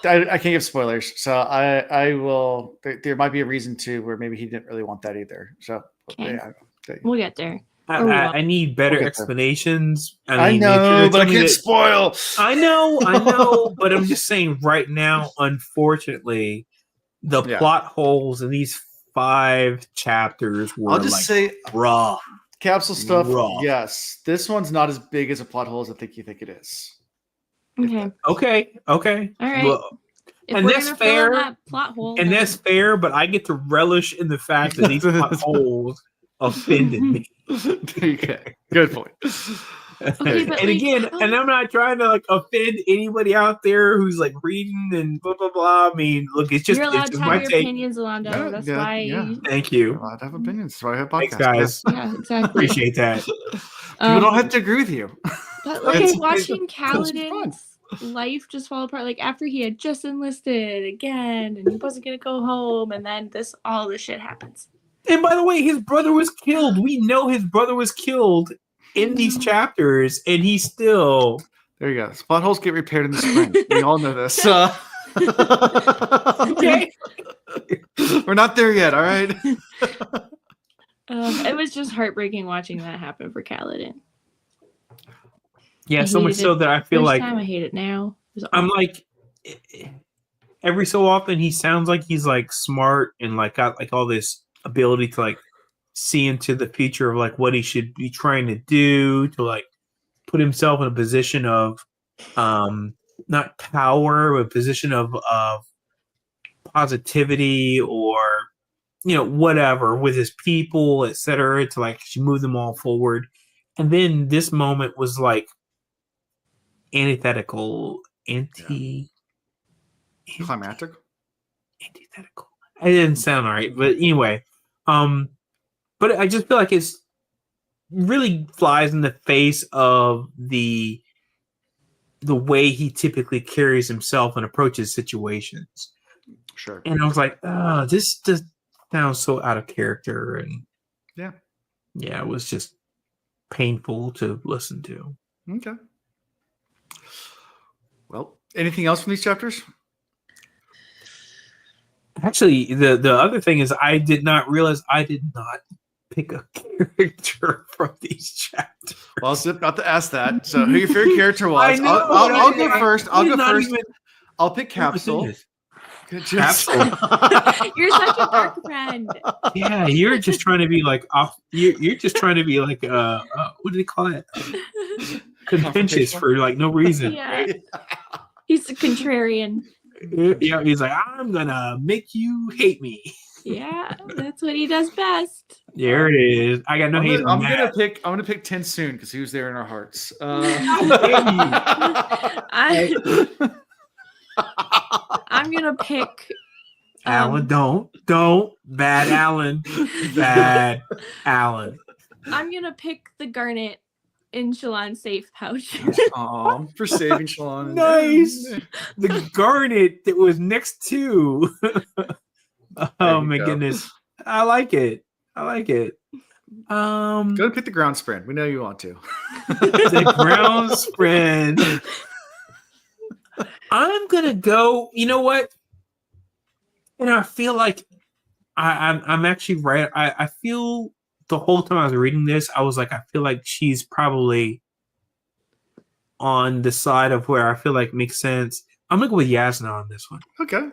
I can't give spoilers, so I will. There might be a reason to where maybe he didn't really want that either. So Okay. yeah, We'll get there. I need better We'll get there. explanations. I mean, know, if but I you're can't telling me spoil. I know, but I'm just saying right now, unfortunately, the Yeah. plot holes in these 5 chapters were I'll just like say rough. capsule stuff. Rough. Yes, this one's not as big as a plot hole as I think you think it is. Okay. Okay. All right. Well, If and we're that's gonna fill in fair, that plot hole, and then- that's fair, but I get to relish in the fact that these plot holes offended me. There you go. Good point. Okay, but And like, again, how- and I'm not trying to like offend anybody out there who's like reading and blah blah blah. I mean, look, it's you're allowed it's to just have my your take. opinions, Alonso. Yeah, That's yeah, why. yeah. Thank You're you. allowed to have opinions. That's why I have podcasts. Thanks, guys. Yeah, exactly. Appreciate that. People don't have to agree with you. But like It's- watching it's fun. Kaladin's life just fall apart, like after he had just enlisted again, and he wasn't gonna go home, and then all this shit happens. And by the way, his brother was killed. We know his brother was killed in these chapters, and he still. There you go. Spot holes get repaired in the spring. We all know this. Okay. We're not there yet. All right. It was just heartbreaking watching that happen for Kaladin. Yeah, I so much hated so it that I feel First like time I hate it now. It was I'm awful. like every so often he sounds like he's like smart and like got like all this ability to like see into the future of like what he should be trying to do to like put himself in a position of not power but a position of positivity or whatever with his people, etc., to like move them all forward. And then this moment was like antithetical. Climactic. Antithetical. It didn't sound right, but anyway. But I just feel like it's really flies in the face of the way he typically carries himself and approaches situations. Sure. And I was like, oh, this just sounds so out of character. And Yeah, it was just painful to listen to. Okay. Well, anything else from these chapters? Actually, the other thing is I did not realize I did not pick a character from these chapters. Well, I was about to ask that. So, who your favorite character was? I know, I'll go I- first. I I'll did go not first. even- I'll pick Capsule. Good job. Capsule. You're such a dark friend. Yeah, you're just trying to be like off. You're just trying to be like what do they call it? Contentious for like no reason. Yeah. He's a contrarian. Yeah, he's like, I'm gonna make you hate me. Yeah, that's what he does best. There it is. I got no hate on I'm that. gonna pick Tensoon because he was there in our hearts. I'm gonna pick Alan, don't, bad Alan, bad Alan. I'm gonna pick the garnet in Shallan's safe pouch. Aw, for saving Shallan. Nice. The garnet that was next to. Oh you my go. goodness, I like it. Go pick the ground sprint. We know you want to. The ground sprint. I'm gonna go. You know what? And I feel like I'm actually right. I feel the whole time I was reading this, I was like, I feel like she's probably on the side of where I feel like makes sense. I'm gonna go with Yasna on this one. Okay.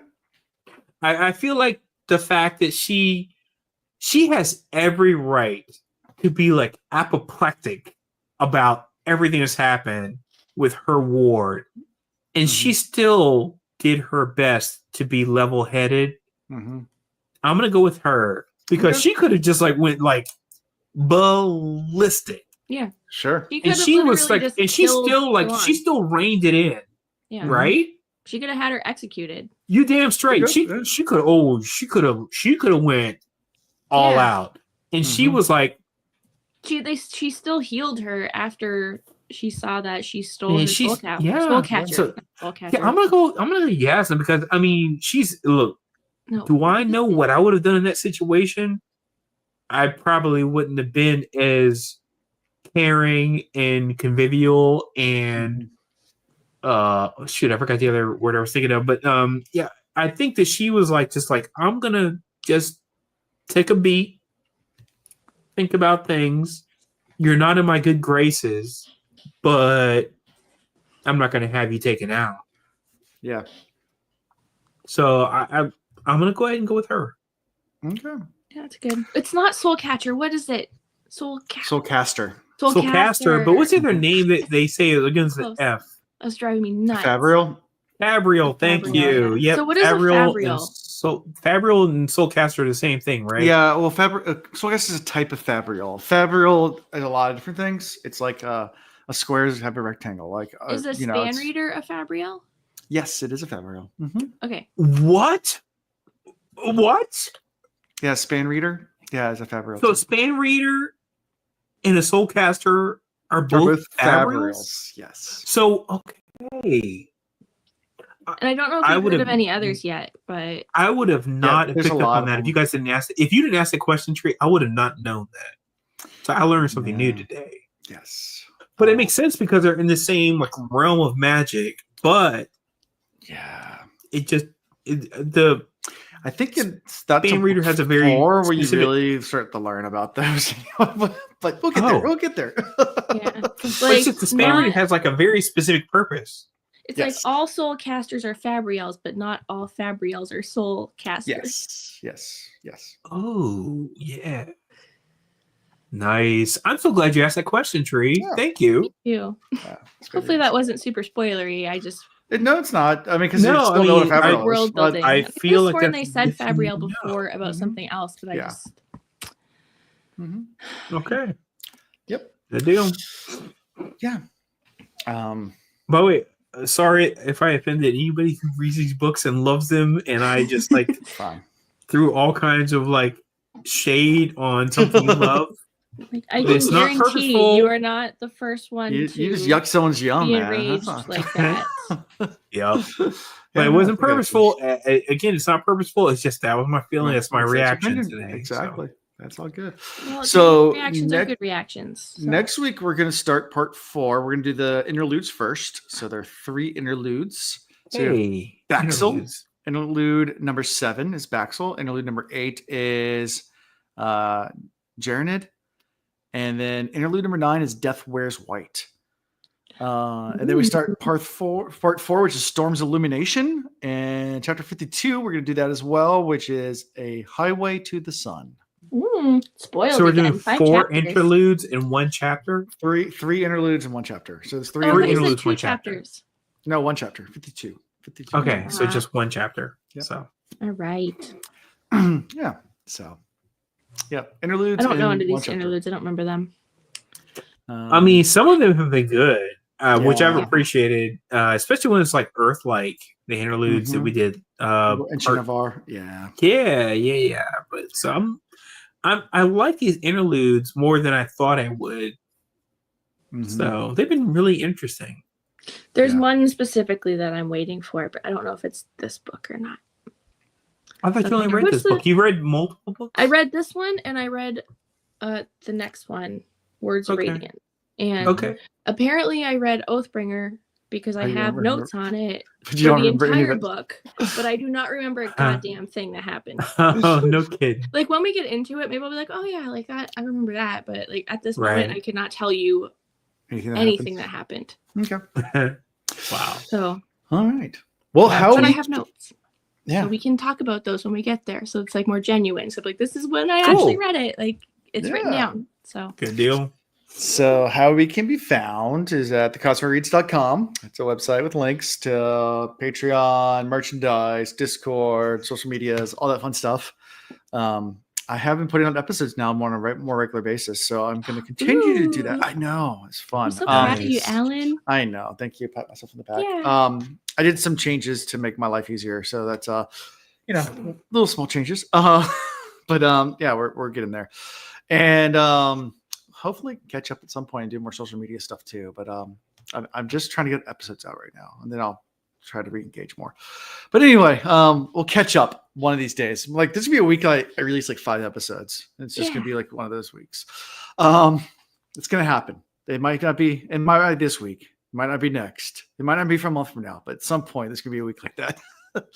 I feel like the fact that she has every right to be like apoplectic about everything that's happened with her ward, and she still did her best to be level-headed. I'm gonna go with her because she could have just like went like ballistic. Yeah, sure. And she was like, and she still reined it in. Yeah. Right. She could have had her executed. You damn straight. She could have went all out, and she was like, she still healed her after she saw that she stole her soul catcher. Yeah, I'm gonna go Yasna because I mean do I know what I would have done in that situation? I probably wouldn't have been as caring and convivial and I forgot the other word I was thinking of, but yeah, I think that she was like just like, I'm gonna just take a beat, think about things. You're not in my good graces, but I'm not gonna have you taken out. Yeah. So I'm gonna go ahead and go with her. Okay. Yeah, that's good. It's not Soul Catcher. What is it? Soulcaster. Soulcaster. But what's the other name that they say against the F? That's driving me nuts. Fabrial. Thank you. Yeah. Yep. So what is Fabrial? Fabrial and Soulcaster are the same thing, right? Yeah. Well, Soulcaster is a type of Fabrial. Fabrial is a lot of different things. It's like a square have a rectangle. Like is a span reader a Fabrial? Yes, it is a Fabrial. Okay. What? Yeah, span reader. Yeah, it's a Fabrial. So span reader and a Soulcaster are both Fabrials? Yes. So okay. And I don't know if you've heard of any others yet, but I would have not picked up on that if you guys didn't ask. If you didn't ask the question tree, I would have not known that. So I learned something new today. Yes. But it makes sense because they're in the same like realm of magic. But yeah, I think that span reader has a very where you really start to learn about those. But we'll get there. We'll get there. Yeah, like the span reader has like a very specific purpose. It's like all soul casters are Fabrials, but not all Fabrials are soul casters. Yes. Oh yeah. Nice. I'm so glad you asked that question, Tree. Yeah. Thank you. Thank you. Yeah, hopefully that wasn't super spoilery. No, it's not. I mean, because you still know what a Fabrial is. World building. I feel like they said Fabrial before about something else, but I just. Okay. Yep. The deal. Yeah. But wait, sorry if I offended anybody who reads these books and loves them, and I just like threw all kinds of like shade on something you love. Like, I can guarantee you are not the first one you just yuck someone's yum, be man. enraged like that. Yep. But it wasn't purposeful. Again, it's not purposeful. It's just that was my feeling. That's my reaction today. Exactly. So. That's all good. Well, so reactions are good reactions. So. Next week we're going to start part 4. We're going to do the interludes first. So there are 3 interludes. So Baxel. Interlude number 7 is Baxel. Interlude number 8 is Jaranid. And then interlude number 9 is Death Wears White. And then we start part 4, which is Storm's Illumination. And chapter 52, we're going to do that as well, which is A Highway to the Sun. Spoiled. So we're doing 4 interludes in 1 chapter? 3 interludes in 1 chapter. So there's 3 interludes, 1 chapters. No, 1 chapter. 52. Okay, so just 1 chapter. Yep. So. All right. Yeah. So. Yeah. Interludes. I don't know any of these interludes. I don't remember them. I mean, some of them have been good, which I've appreciated, especially when it's like Earth-like, the interludes that we did. And Shinavar. Yeah. Yeah. But so I like these interludes more than I thought I would. So they've been really interesting. There's one specifically that I'm waiting for, but I don't know if it's this book or not. I thought you only read this book. You read multiple books? I read this one, and I read the next one, Words Okay. of Radiant. And Okay. apparently I read Oathbringer because I I have remember- notes on it But for you don't the remember any of entire it. book, but I do not remember a goddamn thing that happened. Oh, no kidding. Like when we get into it, maybe I'll be like, oh yeah, like I remember that. But like at this Right. moment, I cannot tell you anything that happened. Okay. Wow. So, All right. Well, how but I we- have notes. Yeah. So we can talk about those when we get there. So it's like more genuine. So like this is when I Cool. actually read it. Like it's written Yeah. down. So Good deal. So how we can be found is at thecosmoreads.com. It's a website with links to Patreon, merchandise, Discord, social medias, all that fun stuff. I have been putting out episodes now on a more regular basis, so I'm going to continue to do that. Ooh. I know, it's fun. I'm so proud of you, Nice. Alan. I know. Thank you. Pat myself on the back. Yeah. I did some changes to make my life easier, so that's little small changes. But yeah, we're getting there, and hopefully catch up at some point and do more social media stuff too. But I'm just trying to get episodes out right now, and then I'll try to re-engage more. But anyway, we'll catch up one of these days. Like this will be a week I release like 5 episodes. It's just gonna be like one of those weeks. It's gonna happen. It might not be be this week. It might not be next. It might not be for a month from now, but at some point there's gonna be a week like that.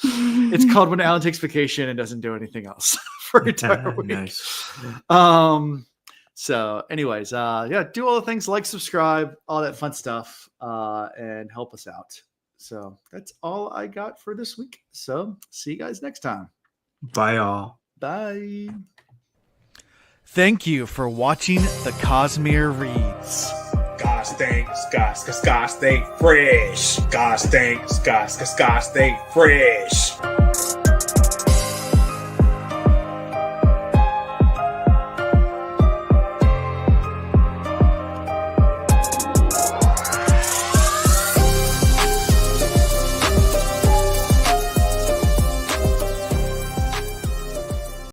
It's called when Alan takes vacation and doesn't do anything else for an entire week. Nice. So anyways, yeah, do all the things, like, subscribe, all that fun stuff, and help us out. So that's all I got for this week. So see you guys next time. Bye, all. Bye. Thank you for watching the Cosmere Reads. Gosh dang, gosh, stay fresh. Gosh dang, gosh, stay fresh.